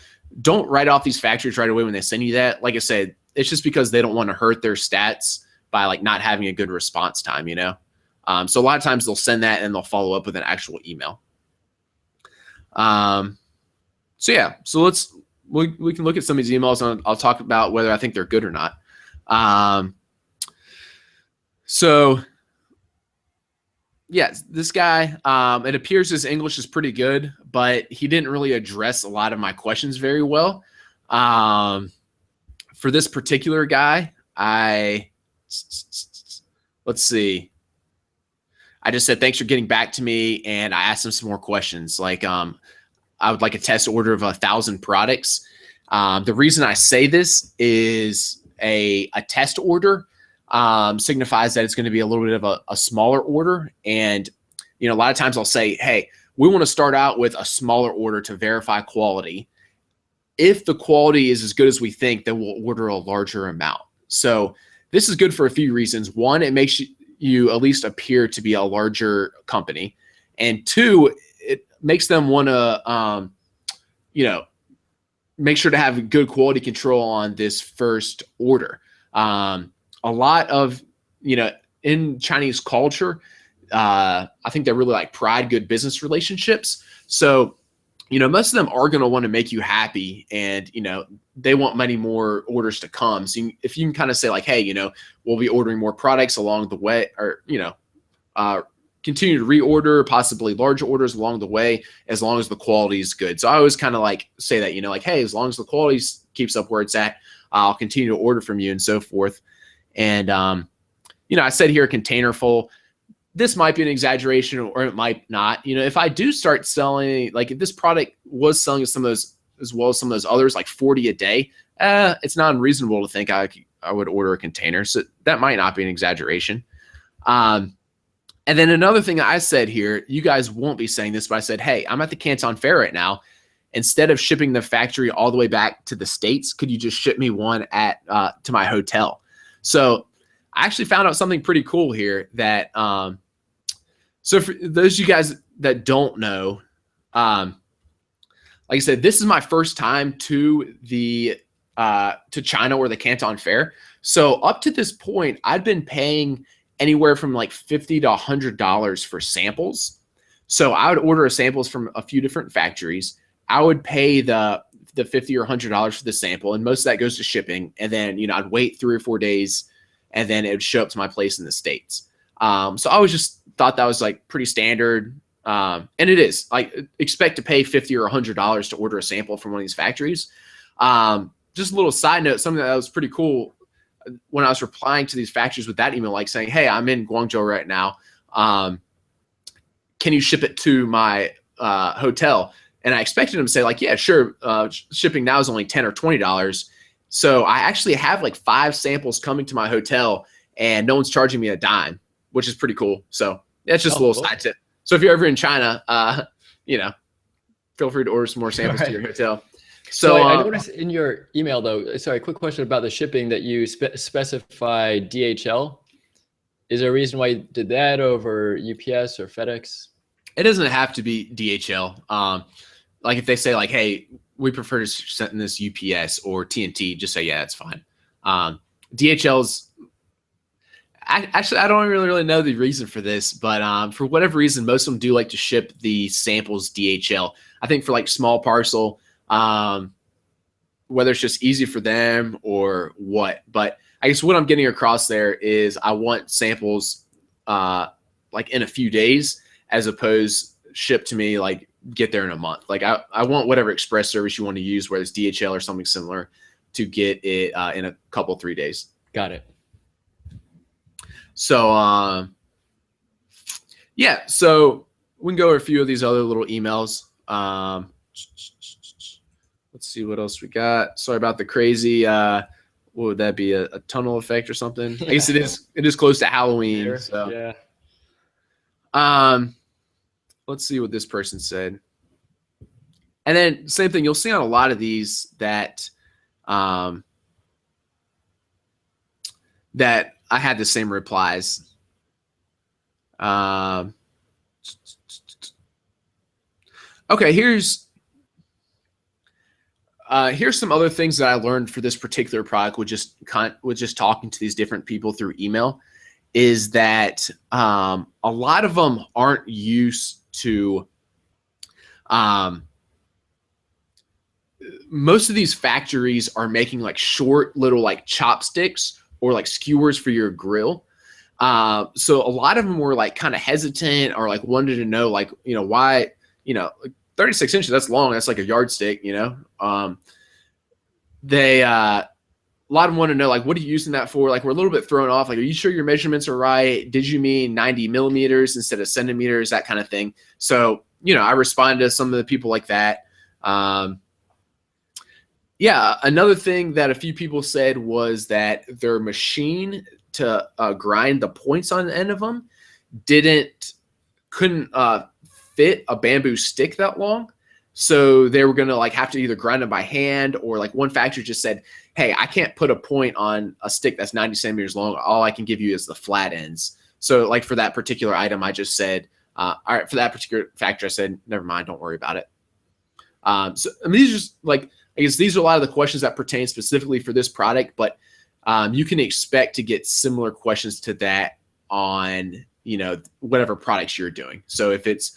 don't write off these factories right away when they send you that. Like I said, it's just because they don't want to hurt their stats by like not having a good response time, So a lot of times they'll send that and they'll follow up with an actual email. So yeah, so we can look at some of these emails and I'll talk about whether I think they're good or not. So yeah, this guy, it appears his English is pretty good, but he didn't really address a lot of my questions very well. For this particular guy, let's see. I just said, thanks for getting back to me. And I asked him some more questions. Like, I would like a test order of 1,000 products. The reason I say this is a test order signifies that it's going to be a little bit of a smaller order. And, a lot of times I'll say, hey, we want to start out with a smaller order to verify quality. If the quality is as good as we think, then we'll order a larger amount. So this is good for a few reasons. One, it makes you at least appear to be a larger company. And two, it makes them want to, make sure to have good quality control on this first order. A lot of, in Chinese culture, I think they really like pride good business relationships. So, most of them are going to want to make you happy and, they want many more orders to come. So if you can kind of say like, hey, we'll be ordering more products along the way or, continue to reorder, possibly larger orders along the way, as long as the quality is good. So I always kind of like say that, like, hey, as long as the quality keeps up where it's at, I'll continue to order from you and so forth. And, I said here container full. This might be an exaggeration or it might not. If I do start selling, like if this product was selling some of those as well as some of those others, like 40 a day, it's not unreasonable to think I would order a container. So that might not be an exaggeration. And then another thing I said here, you guys won't be saying this, but I said, hey, I'm at the Canton Fair right now. Instead of shipping the factory all the way back to the States, could you just ship me one to my hotel? So I actually found out something pretty cool here that, so for those of you guys that don't know, like I said, this is my first time to China or the Canton Fair. So up to this point, I'd been paying anywhere from like $50 to $100 for samples. So I would order samples from a few different factories. I would pay the $50 or $100 for the sample, and most of that goes to shipping. And then, you know, I'd wait 3 or 4 days, and then it would show up to my place in the States. So I was just thought that was like pretty standard. And it is. Like, expect to pay $50 or $100 to order a sample from one of these factories. Just a little side note, something that was pretty cool when I was replying to these factories with that email, like saying, hey, I'm in Guangzhou right now. Can you ship it to my hotel? And I expected them to say like, yeah, sure. Shipping now is only $10 or $20. So I actually have like 5 samples coming to my hotel, and no one's charging me a dime, which is pretty cool. So that's just a little side tip. So if you're ever in China, you know, feel free to order some more samples to your hotel. So I noticed in your email, though, sorry, quick question about the shipping, that you specify DHL. Is there a reason why you did that over UPS or FedEx? It doesn't have to be DHL. Like if they say like, hey, we prefer to send this UPS or TNT, just say, yeah, that's fine. DHL's actually, I don't really know the reason for this, but for whatever reason, most of them do like to ship the samples DHL. I think for like small parcel, whether it's just easy for them or what. But I guess what I'm getting across there is I want samples like in a few days, as opposed shipped to me like get there in a month. Like I want whatever express service you want to use, whether it's DHL or something similar, to get it in a couple, 3 days. Got it. So yeah, so we can go over a few of these other little emails. Let's see what else we got. Sorry about the crazy. What would that be? A tunnel effect or something? I guess it is. It is close to Halloween. Sure. So yeah. Let's see what this person said. And then same thing. You'll see on a lot of these that that I had the same replies. Okay, here's some other things that I learned for this particular product with just talking to these different people through email, is that a lot of them aren't used to most of these factories are making like short little like chopsticks or like skewers for your grill. So a lot of them were like kind of hesitant or like wanted to know like, you know, why, you know, like 36 inches, that's long. That's like a yardstick, you know. A lot of them want to know, like, what are you using that for? Like, we're a little bit thrown off. Like, are you sure your measurements are right? Did you mean 90 millimeters instead of centimeters? That kind of thing. So, you know, I responded to some of the people like that. Yeah, another thing that a few people said was that their machine to grind the points on the end of them couldn't fit a bamboo stick that long. So they were going to like have to either grind them by hand, or like one factory just said, hey, I can't put a point on a stick that's 90 centimeters long. All I can give you is the flat ends. So like for that particular item, I just said, all right, for that particular factory, I said, never mind, don't worry about it. So I mean, these are just like, I guess these are a lot of the questions that pertain specifically for this product, but you can expect to get similar questions to that on, you know, whatever products you're doing. So if it's,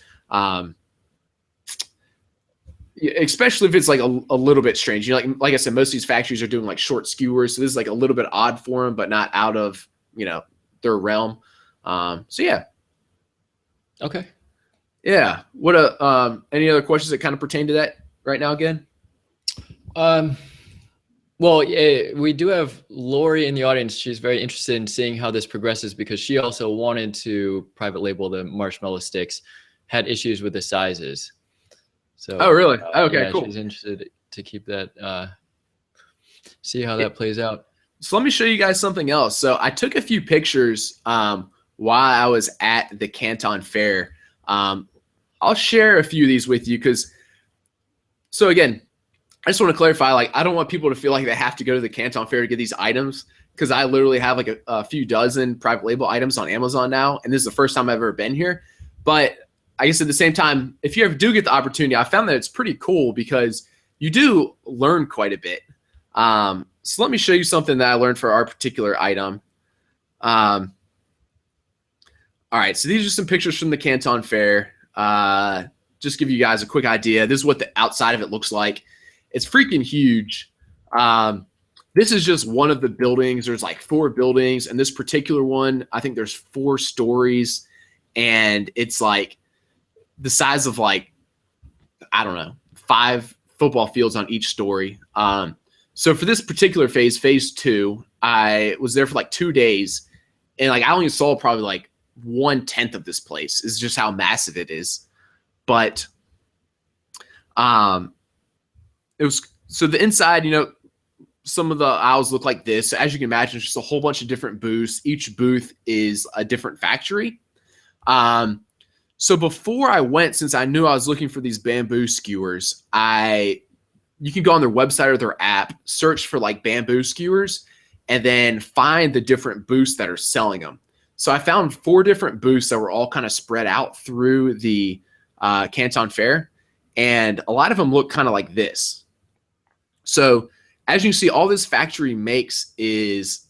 especially if it's like a little bit strange, you know, like I said, most of these factories are doing like short skewers. So this is like a little bit odd for them, but not out of, you know, their realm. So yeah. Okay. Yeah. What, any other questions that kind of pertain to that right now again? Well, we do have Lori in the audience. She's very interested in seeing how this progresses, because she also wanted to private label the marshmallow sticks, had issues with the sizes. So, oh, really? Okay, yeah, cool. She's interested to keep that, see how that plays out. So let me show you guys something else. So I took a few pictures while I was at the Canton Fair. I'll share a few of these with you so again, I just want to clarify, like, I don't want people to feel like they have to go to the Canton Fair to get these items, because I literally have like a few dozen private label items on Amazon now, and this is the first time I've ever been here. But I guess at the same time, if you ever do get the opportunity, I found that it's pretty cool because you do learn quite a bit. So let me show you something that I learned for our particular item. All right, so these are some pictures from the Canton Fair. Just give you guys a quick idea. This is what the outside of it looks like. It's freaking huge. This is just one of the buildings. There's like 4 buildings, and this particular one, I think there's 4 stories, and it's like the size of, like, I don't know, 5 football fields on each story. So for this particular phase 2, I was there for like 2 days, and like I only saw probably like 1/10 of this place. Is just how massive it is. But it was, so the inside, you know, some of the aisles look like this. So as you can imagine, it's just a whole bunch of different booths. Each booth is a different factory. So before I went, since I knew I was looking for these bamboo skewers, you can go on their website or their app, search for like bamboo skewers, and then find the different booths that are selling them. So I found 4 different booths that were all kind of spread out through the Canton Fair, and a lot of them look kind of like this. So as you can see, all this factory makes is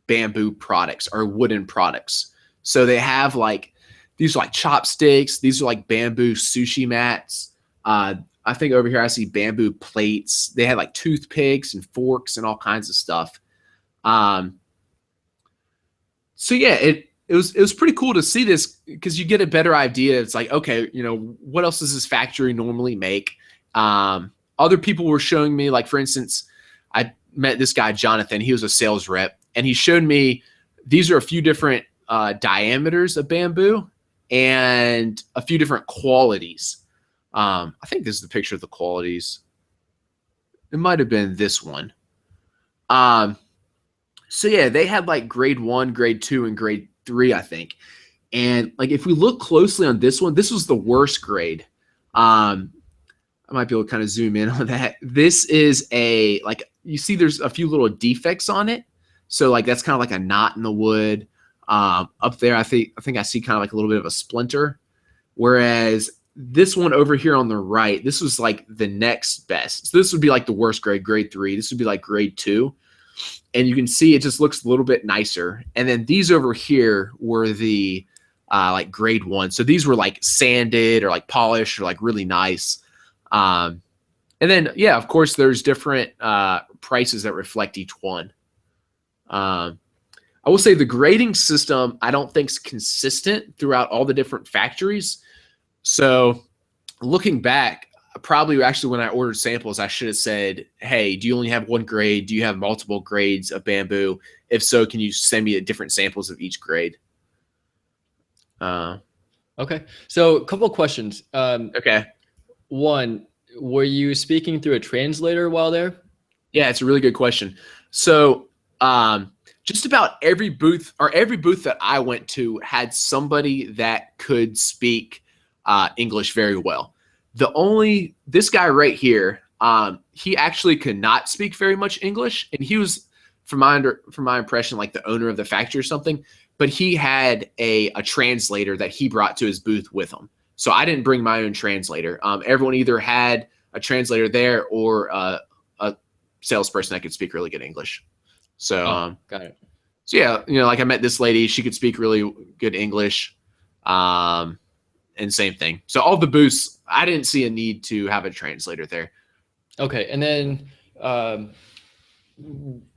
bamboo products or wooden products. So they have like, these are like chopsticks. These are like bamboo sushi mats. I think over here I see bamboo plates. They had like toothpicks and forks and all kinds of stuff. So yeah, it was pretty cool to see this, because you get a better idea. It's like, okay, you know, what else does this factory normally make? Other people were showing me, like, for instance, I met this guy, Jonathan. He was a sales rep, and he showed me these are a few different diameters of bamboo and a few different qualities. I think this is the picture of the qualities. It might have been this one. So yeah, they had like grade 1, grade 2, and grade 3, I think. And like, if we look closely on this one, this was the worst grade. I might be able to kind of zoom in on that. This is like, you see there's a few little defects on it. So like, that's kind of like a knot in the wood. Up there, I think I see kind of like a little bit of a splinter. Whereas this one over here on the right, this was like the next best. So this would be like the worst grade, grade 3. This would be like grade 2. And you can see it just looks a little bit nicer. And then these over here were the like grade 1. So these were like sanded or like polished or like really nice. And then, yeah, of course, there's different prices that reflect each one. I will say the grading system, I don't think is consistent throughout all the different factories. So looking back, probably actually when I ordered samples, I should have said, hey, do you only have 1 grade? Do you have multiple grades of bamboo? If so, can you send me different samples of each grade? Okay. So a couple of questions. Okay. One, were you speaking through a translator while there? Yeah, it's a really good question. So just about every booth that I went to had somebody that could speak English very well. This guy right here, he actually could not speak very much English, and he was, from my impression, like the owner of the factory or something. But he had a translator that he brought to his booth with him. So I didn't bring my own translator. Everyone either had a translator there or a salesperson that could speak really good English. So got it. So yeah, you know, like I met this lady, she could speak really good English. And same thing. So all the booths, I didn't see a need to have a translator there. Okay, and then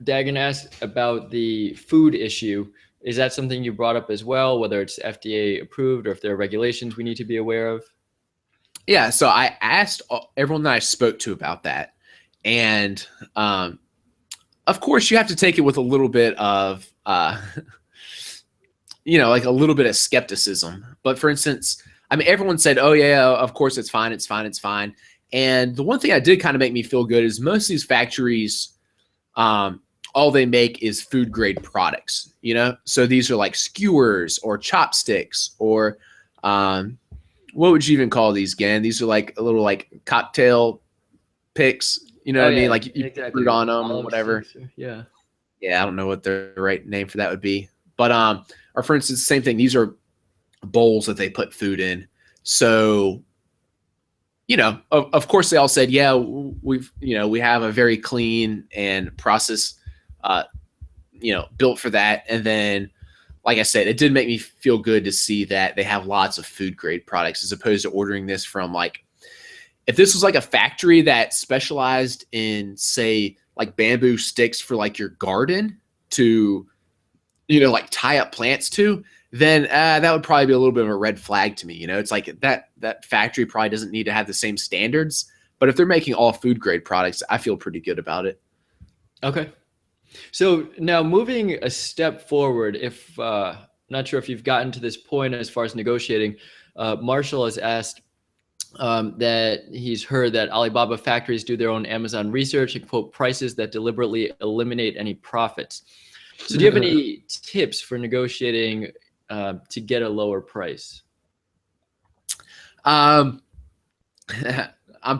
Dagan asked about the food issue. Is that something you brought up as well, whether it's FDA approved or if there are regulations we need to be aware of? Yeah, so I asked everyone that I spoke to about that. And of course, you have to take it with a little bit of, you know, like a little bit of skepticism. But for instance, I mean, everyone said, oh, yeah, of course, it's fine. It's fine. It's fine. And the one thing that did kind of make me feel good is most of these factories, all they make is food grade products, you know? So these are like skewers or chopsticks or what would you even call these, Gan? These are like a little like cocktail picks, you know Oh what I mean? yeah, Like you put exactly. fruit on them or Olive whatever. sticks. Yeah. Yeah, I don't know what the right name for that would be. But or for instance, same thing. These are bowls that they put food in. So, you know, of course they all said, yeah, we have a very clean and process, built for that. And then, like I said, it did make me feel good to see that they have lots of food grade products as opposed to ordering this from like, if this was like a factory that specialized in, say, like bamboo sticks for like your garden to, like tie up plants to, then that would probably be a little bit of a red flag to me. It's like that factory probably doesn't need to have the same standards. But if they're making all food grade products, I feel pretty good about it. Okay. So now moving a step forward, if not sure if you've gotten to this point as far as negotiating, Marshall has asked that he's heard that Alibaba factories do their own Amazon research and quote prices that deliberately eliminate any profits. So do you have any tips for negotiating to get a lower price? I'm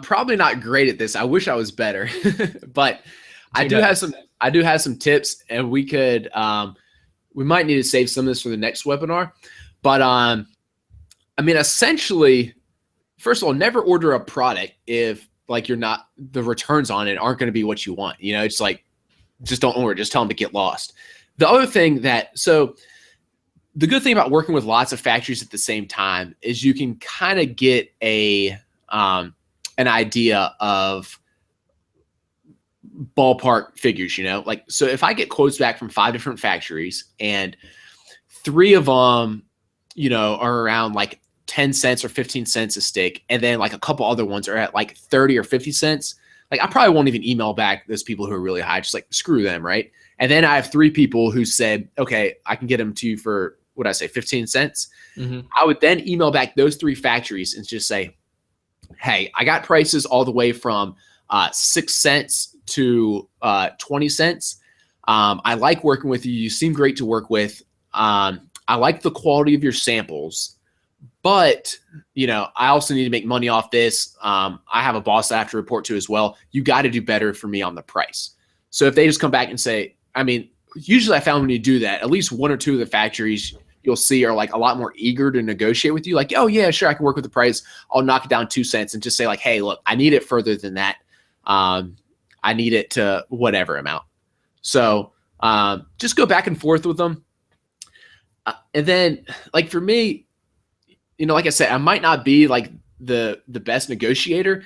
probably not great at this. I wish I was better, but I do have some tips, and we might need to save some of this for the next webinar. But I mean, essentially, first of all, never order a product if like the returns on it aren't going to be what you want. It's like, just don't order. Just tell them to get lost. The other thing the good thing about working with lots of factories at the same time is you can kind of get an idea of ballpark figures, like, so if I get quotes back from 5 different factories and 3 of them, are around like 10 cents or 15 cents a stick, and then like a couple other ones are at like 30 or 50 cents, like I probably won't even email back those people who are really high, just like screw them, right? And then I have 3 people who said, okay, I can get them to you for, what I say, 15 cents. Mm-hmm. I would then email back those 3 factories and just say, hey, I got prices all the way from 6 cents to 20 cents. I like working with you. You seem great to work with. I like the quality of your samples, but I also need to make money off this. I have a boss I have to report to as well. You got to do better for me on the price. So if they just come back and say, I mean, usually I found when you do that, at least 1 or 2 of the factories you'll see are like a lot more eager to negotiate with you. Like, oh yeah, sure, I can work with the price. I'll knock it down 2 cents and just say like, hey, look, I need it further than that. I need it to whatever amount. So just go back and forth with them. And then like for me, like I said, I might not be like the best negotiator,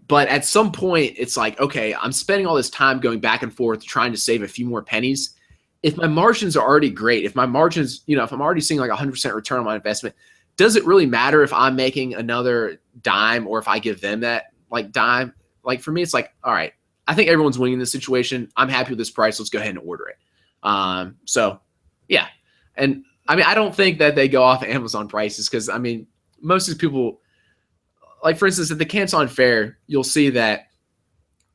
but at some point it's like, okay, I'm spending all this time going back and forth trying to save a few more pennies. If my margins are already great, if my margins, if I'm already seeing like 100% return on my investment, does it really matter if I'm making another dime or if I give them that like dime? Like for me, it's like, all right, I think everyone's winning this situation. I'm happy with this price. Let's go ahead and order it. So yeah. And I mean, I don't think that they go off Amazon prices because I mean, most of these people, like for instance, at the Canton Fair, you'll see that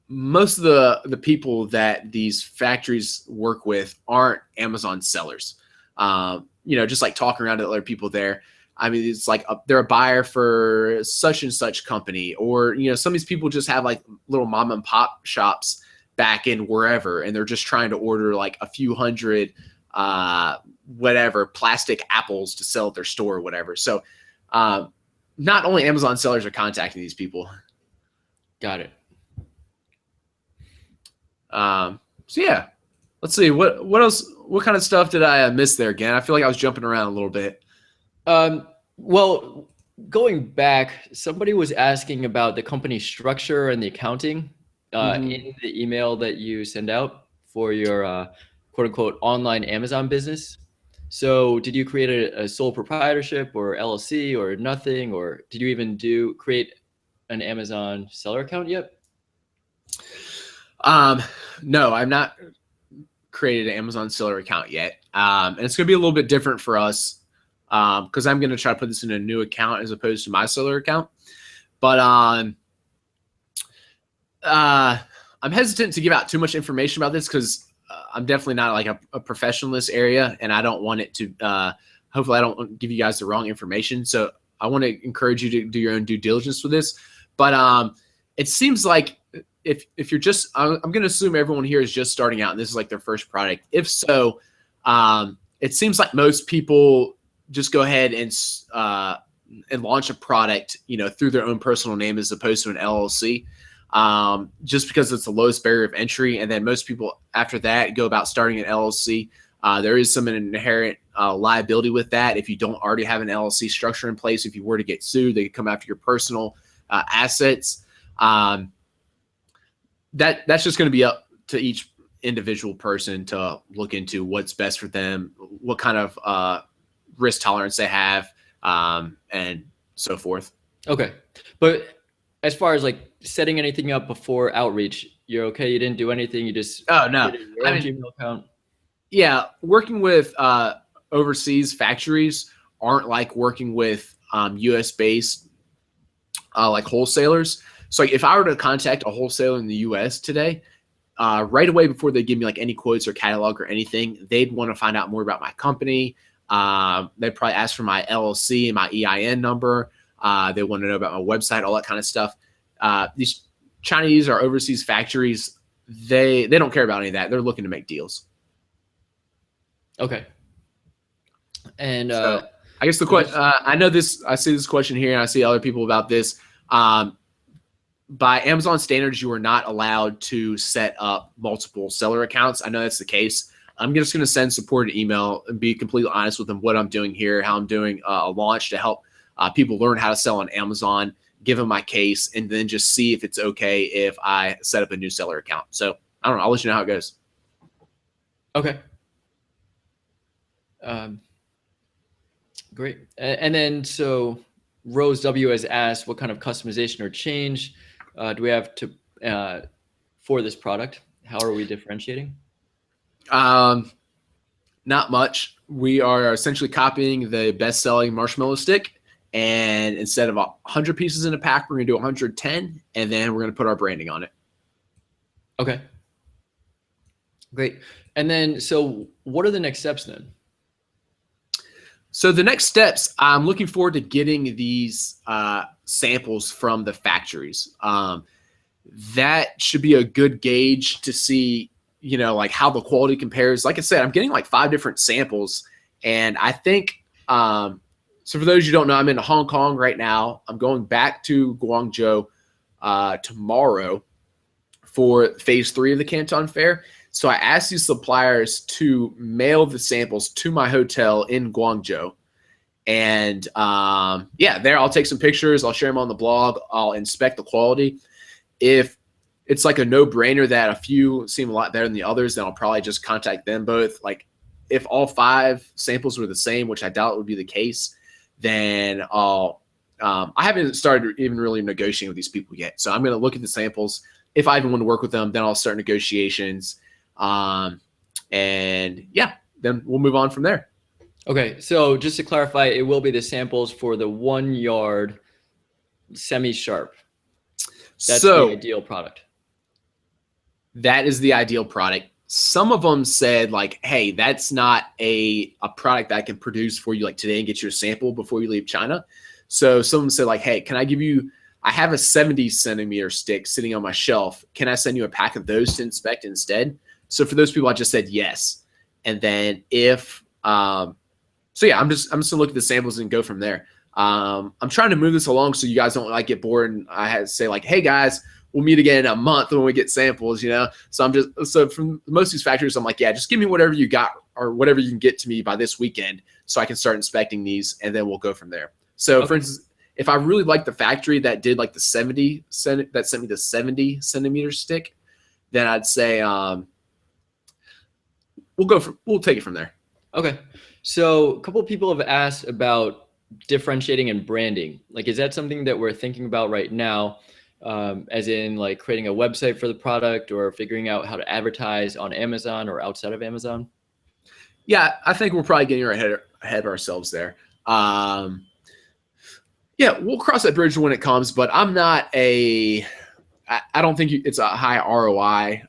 most of the people that these factories work with aren't Amazon sellers. Just like talking around to other people there. I mean, it's like they're a buyer for such and such company, or some of these people just have like little mom and pop shops back in wherever, and they're just trying to order like a few hundred whatever plastic apples to sell at their store or whatever. So not only Amazon sellers are contacting these people. Got it. So yeah, let's see what else. What kind of stuff did I miss there again? I feel like I was jumping around a little bit. Well, going back, somebody was asking about the company structure and the accounting in the email that you send out for your quote unquote online Amazon business. So did you create a sole proprietorship or LLC or nothing, or did you even create an Amazon seller account yet? No, I'm not created an Amazon seller account yet. And it's going to be a little bit different for us because I'm going to try to put this in a new account as opposed to my seller account. But I'm hesitant to give out too much information about this because I'm definitely not like a professional in this area, and I don't want it to. Hopefully, I don't give you guys the wrong information. So I want to encourage you to do your own due diligence with this. But it seems like if you're just, I'm going to assume everyone here is just starting out, and this is like their first product. If so, it seems like most people just go ahead and launch a product, through their own personal name as opposed to an LLC. Just because it's the lowest barrier of entry. And then most people after that go about starting an LLC. There is some inherent liability with that. If you don't already have an LLC structure in place, if you were to get sued, they could come after your personal assets. That's just going to be up to each individual person to look into what's best for them, what kind of risk tolerance they have, and so forth. Okay. But as far as like setting anything up before outreach, you're okay? You didn't do anything. You just no. Your own Gmail account. Yeah, working with overseas factories aren't like working with U.S. based like wholesalers. So like, if I were to contact a wholesaler in the U.S. today, right away before they give me like any quotes or catalog or anything, they'd want to find out more about my company. They'd probably ask for my LLC and my EIN number. They want to know about my website, all that kind of stuff. These Chinese or overseas factories, they don't care about any of that. They're looking to make deals. Okay. And so I guess the question, I know this, I see this question here and I see other people about this. By Amazon standards, you are not allowed to set up multiple seller accounts. I know that's the case. I'm just going to send support an email and be completely honest with them what I'm doing here, how I'm doing a launch to help people learn how to sell on Amazon, give them my case, and then just see if it's okay if I set up a new seller account. So I don't know. I'll let you know how it goes. Okay. Great. And then so Rose W has asked what kind of customization or change do we have to for this product? How are we differentiating? Not much. We are essentially copying the best-selling marshmallow stick, and instead of 100 pieces in a pack, we're going to do 110, and then we're going to put our branding on it. Okay. Great. And then, so what are the next steps then? So the next steps, I'm looking forward to getting these samples from the factories. That should be a good gauge to see, like how the quality compares. Like I said, I'm getting like 5 different samples, and I think, so for those you don't know, I'm in Hong Kong right now. I'm going back to Guangzhou tomorrow for phase 3 of the Canton Fair. So I asked these suppliers to mail the samples to my hotel in Guangzhou. And yeah, there I'll take some pictures. I'll share them on the blog. I'll inspect the quality. If it's like a no-brainer that a few seem a lot better than the others, then I'll probably just contact them both. Like if all 5 samples were the same, which I doubt would be the case, then I'll I haven't started even really negotiating with these people yet. So I'm going to look at the samples. If I even want to work with them, then I'll start negotiations. And yeah, then we'll move on from there. Okay. So just to clarify, it will be the samples for the 1 yard semi-sharp. That's the ideal product. That is the ideal product. Some of them said like, hey, that's not a product that I can produce for you like today and get you a sample before you leave China. So someone said like, hey, can I give you, I have a 70 centimeter stick sitting on my shelf. Can I send you a pack of those to inspect instead? So for those people, I just said yes. And then if, so yeah, I'm just gonna look at the samples and go from there. I'm trying to move this along so you guys don't like get bored and I had to say like, hey guys, we'll meet again in a month when we get samples, So so from most of these factories, I'm like, yeah, just give me whatever you got or whatever you can get to me by this weekend so I can start inspecting these and then we'll go from there. So okay. For instance, if I really like the factory that did like the 70 centimeter stick, then I'd say we'll take it from there. Okay. So a couple of people have asked about differentiating and branding. Like, is that something that we're thinking about right now? As in like creating a website for the product or figuring out how to advertise on Amazon or outside of Amazon? Yeah, I think we're probably getting ahead of ourselves there. Yeah, we'll cross that bridge when it comes, but I'm not a I don't think it's a high ROI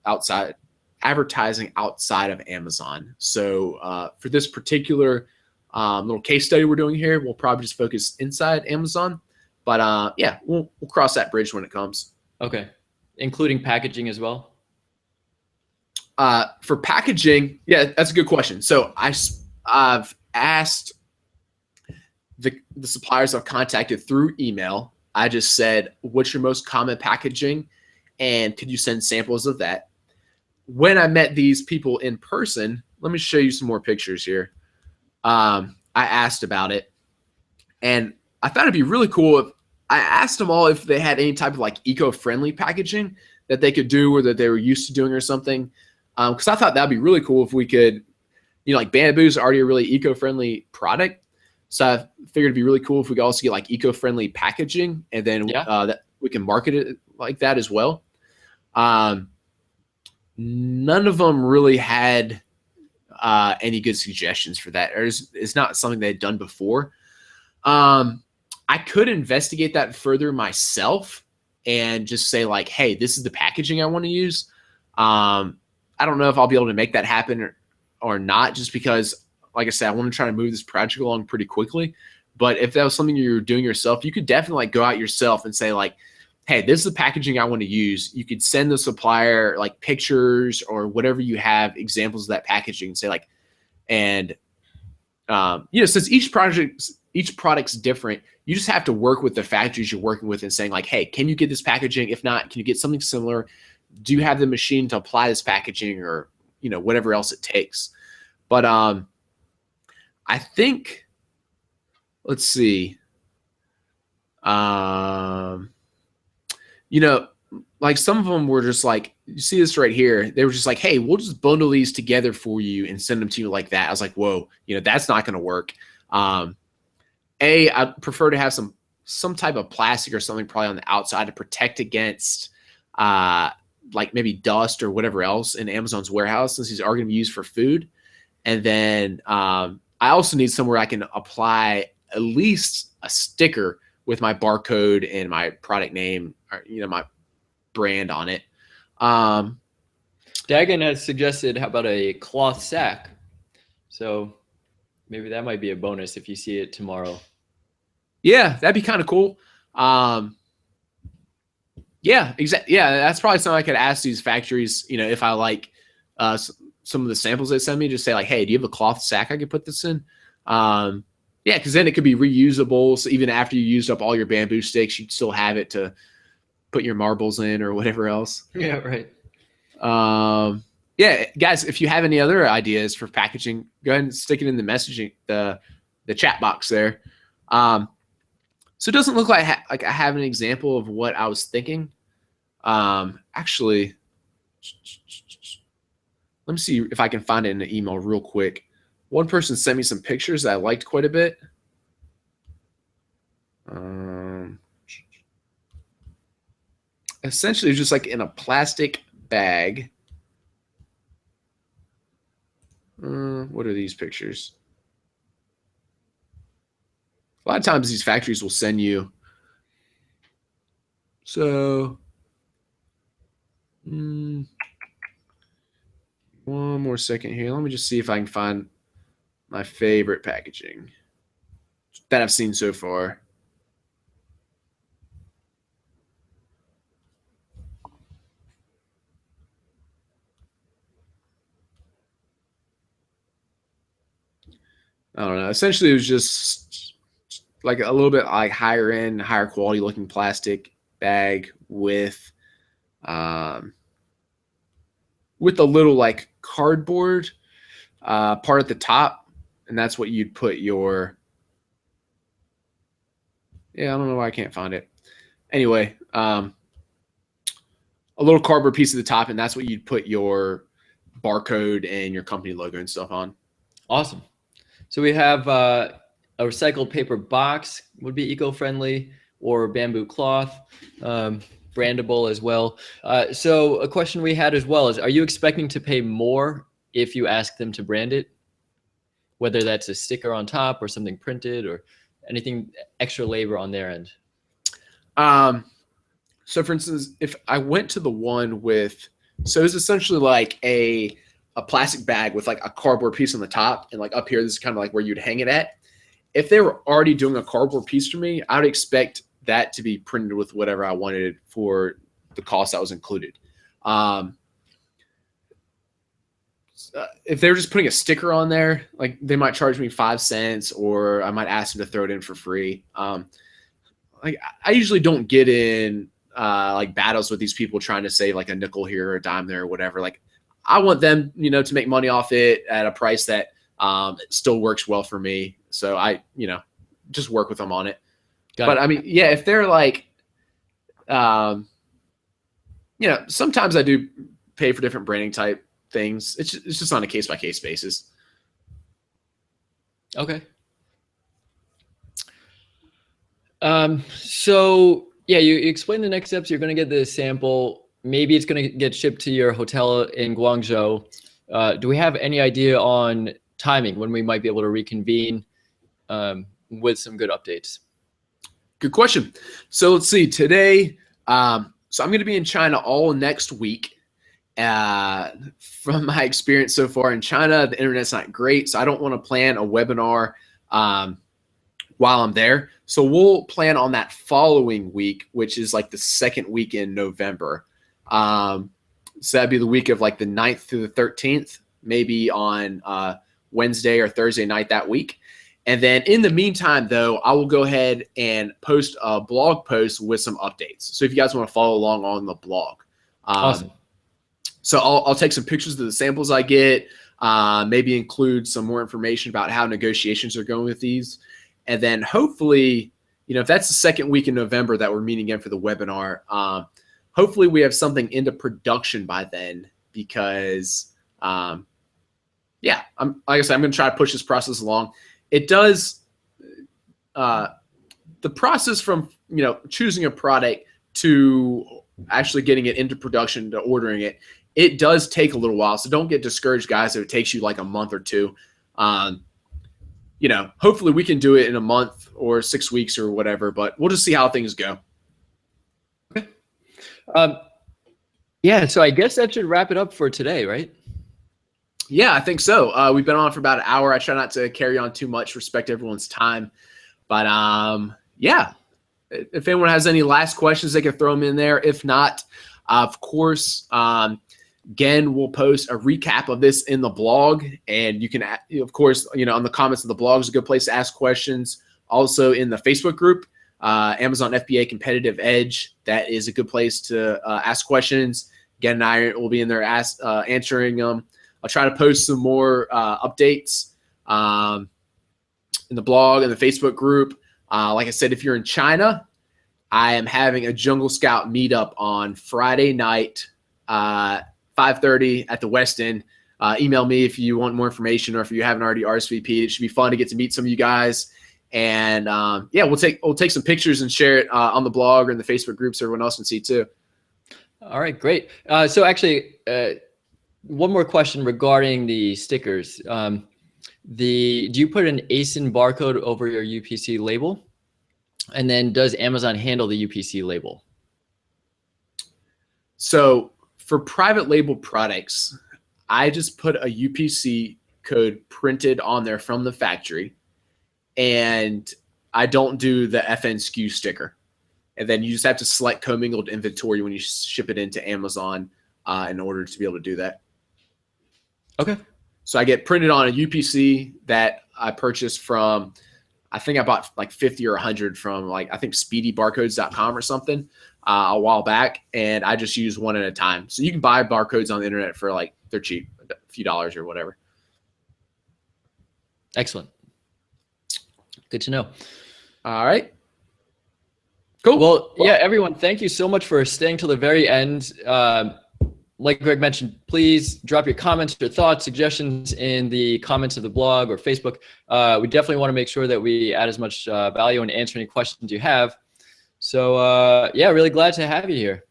outside advertising outside of Amazon. So for this particular little case study we're doing here, we'll probably just focus inside Amazon. But yeah, we'll cross that bridge when it comes. Okay. Including packaging as well? For packaging, yeah, that's a good question. So I've asked the suppliers I've contacted through email. I just said, what's your most common packaging? And could you send samples of that? When I met these people in person, let me show you some more pictures here. I asked about it, and I thought it'd be really cool if I asked them all if they had any type of like eco-friendly packaging that they could do or that they were used to doing or something. Because I thought that'd be really cool if we could, like bamboo is already a really eco-friendly product. So I figured it'd be really cool if we could also get like eco-friendly packaging, and then that we can market it like that as well. None of them really had any good suggestions for that. It's not something they'd done before. I could investigate that further myself and just say like, hey, this is the packaging I want to use. I don't know if I'll be able to make that happen or not, just because, like I said, I want to try to move this project along pretty quickly. But if that was something you're doing yourself, you could definitely like go out yourself and say like, hey, this is the packaging I want to use. You could send the supplier like pictures or whatever you have, examples of that packaging, and say like, and since each product's different, you just have to work with the factories you're working with and saying like, hey, can you get this packaging? If not, can you get something similar? Do you have the machine to apply this packaging, or whatever else it takes? But I think, let's see. Like some of them were just like, you see this right here. They were just like, hey, we'll just bundle these together for you and send them to you like that. I was like, whoa, that's not going to work. I'd prefer to have some type of plastic or something probably on the outside to protect against like maybe dust or whatever else in Amazon's warehouse, since these are going to be used for food. And then I also need somewhere I can apply at least a sticker with my barcode and my product name, or, my brand on it. Dagan has suggested, how about a cloth sack? So maybe that might be a bonus if you see it tomorrow. Yeah, that'd be kind of cool. Yeah, exactly. Yeah, that's probably something I could ask these factories, if I like some of the samples they send me, just say like, hey, do you have a cloth sack I could put this in? Yeah, because then it could be reusable. So even after you used up all your bamboo sticks, you'd still have it to put your marbles in or whatever else. Yeah, right. Yeah, guys, if you have any other ideas for packaging, go ahead and stick it in the messaging, the chat box there. So it doesn't look like I have an example of what I was thinking. Actually, let me see if I can find it in the email real quick. One person sent me some pictures that I liked quite a bit. Essentially, it's just like in a plastic bag. What are these pictures? A lot of times these factories will send you. So, one more second here. Let me just see if I can find my favorite packaging that I've seen so far. I don't know. Essentially, it was just like a little bit like higher end, higher quality looking plastic bag with a little like cardboard part at the top, and that's what you'd put your. Yeah, I don't know why I can't find it. Anyway, a little cardboard piece at the top, and that's what you'd put your barcode and your company logo and stuff on. Awesome. So we have a recycled paper box would be eco-friendly, or bamboo cloth, brandable as well. So a question we had as well is, are you expecting to pay more if you ask them to brand it? Whether that's a sticker on top or something printed or anything extra labor on their end? So for instance, if I went to the one with, so it's essentially like a plastic bag with like a cardboard piece on the top, and like up here, this is kind of like where you'd hang it at. If they were already doing a cardboard piece for me, I would expect that to be printed with whatever I wanted for the cost that was included. If they're just putting a sticker on there, like they might charge me 5 cents, or I might ask them to throw it in for free. Like I usually don't get in like battles with these people trying to save like a nickel here or a dime there or whatever. Like I want them, to make money off it at a price that still works well for me. So I, just work with them on it. But I mean, yeah, if they're like, sometimes I do pay for different branding type things. It's just on a case by case basis. Okay. So yeah, you explained the next steps. You're going to get the sample. Maybe it's going to get shipped to your hotel in Guangzhou. Do we have any idea on timing when we might be able to reconvene with some good updates? Good question. So let's see today. So I'm going to be in China all next week. From my experience so far in China, the internet's not great. So I don't want to plan a webinar while I'm there. So we'll plan on that following week, which is like the second week in November. So that'd be the week of like the 9th through the 13th, maybe on Wednesday or Thursday night that week. And then in the meantime, though, I will go ahead and post a blog post with some updates. So if you guys want to follow along on the blog. Awesome. So I'll take some pictures of the samples I get, maybe include some more information about how negotiations are going with these. And then hopefully, if that's the second week in November that we're meeting again for the webinar, hopefully we have something into production by then because, yeah, like I said, I'm going to try to push this process along. It does, the process from, choosing a product to actually getting it into production to ordering it, it does take a little while. So don't get discouraged, guys, if it takes you like a month or two. Hopefully we can do it in a month or 6 weeks or whatever, but we'll just see how things go. Okay. Yeah, so I guess that should wrap it up for today, right? Yeah, I think so. We've been on for about an hour. I try not to carry on too much, respect everyone's time. But yeah, if anyone has any last questions, they can throw them in there. If not, of course, again, we'll post a recap of this in the blog. And you can, of course, on the comments of the blog is a good place to ask questions. Also in the Facebook group, Amazon FBA Competitive Edge, that is a good place to ask questions. Again, I will be in there answering them. I'll try to post some more updates in the blog and the Facebook group. Like I said, if you're in China, I am having a Jungle Scout meetup on Friday night, 5:30 at the West End. Email me if you want more information or if you haven't already RSVP'd. It should be fun to get to meet some of you guys. And yeah, we'll take some pictures and share it on the blog or in the Facebook group so everyone else can see too. All right, great. So actually, one more question regarding the stickers. Do you put an ASIN barcode over your UPC label? And then does Amazon handle the UPC label? So for private label products, I just put a UPC code printed on there from the factory, and I don't do the FN SKU sticker. And then you just have to select commingled inventory when you ship it into Amazon in order to be able to do that. Okay. So I get printed on a UPC that I purchased from, I think I bought like 50 or 100 from like, I think speedybarcodes.com or something a while back. And I just use one at a time. So you can buy barcodes on the internet for like, they're cheap, a few dollars or whatever. Excellent. Good to know. All right. Cool. Well, yeah, everyone, thank you so much for staying till the very end. Like Greg mentioned, please drop your comments, your thoughts, suggestions in the comments of the blog or Facebook. We definitely want to make sure that we add as much value and answer any questions you have. So yeah, really glad to have you here.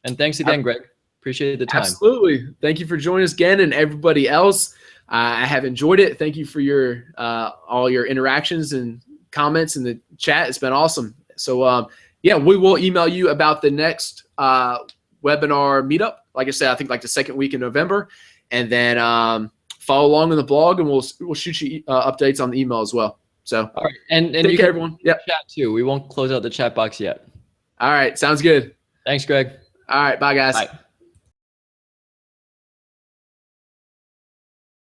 And thanks again, Greg. Appreciate the time. Absolutely. Thank you for joining us again, and everybody else. I have enjoyed it. Thank you for your all your interactions and comments in the chat. It's been awesome. So yeah, we will email you about the next webinar meetup. Like I said, I think like the second week in November, and then follow along in the blog, and we'll shoot you updates on the email as well. So all right, and take you care, can everyone. Yeah, chat too. We won't close out the chat box yet. all right, sounds good. Thanks, Greg. All right, bye guys. Bye.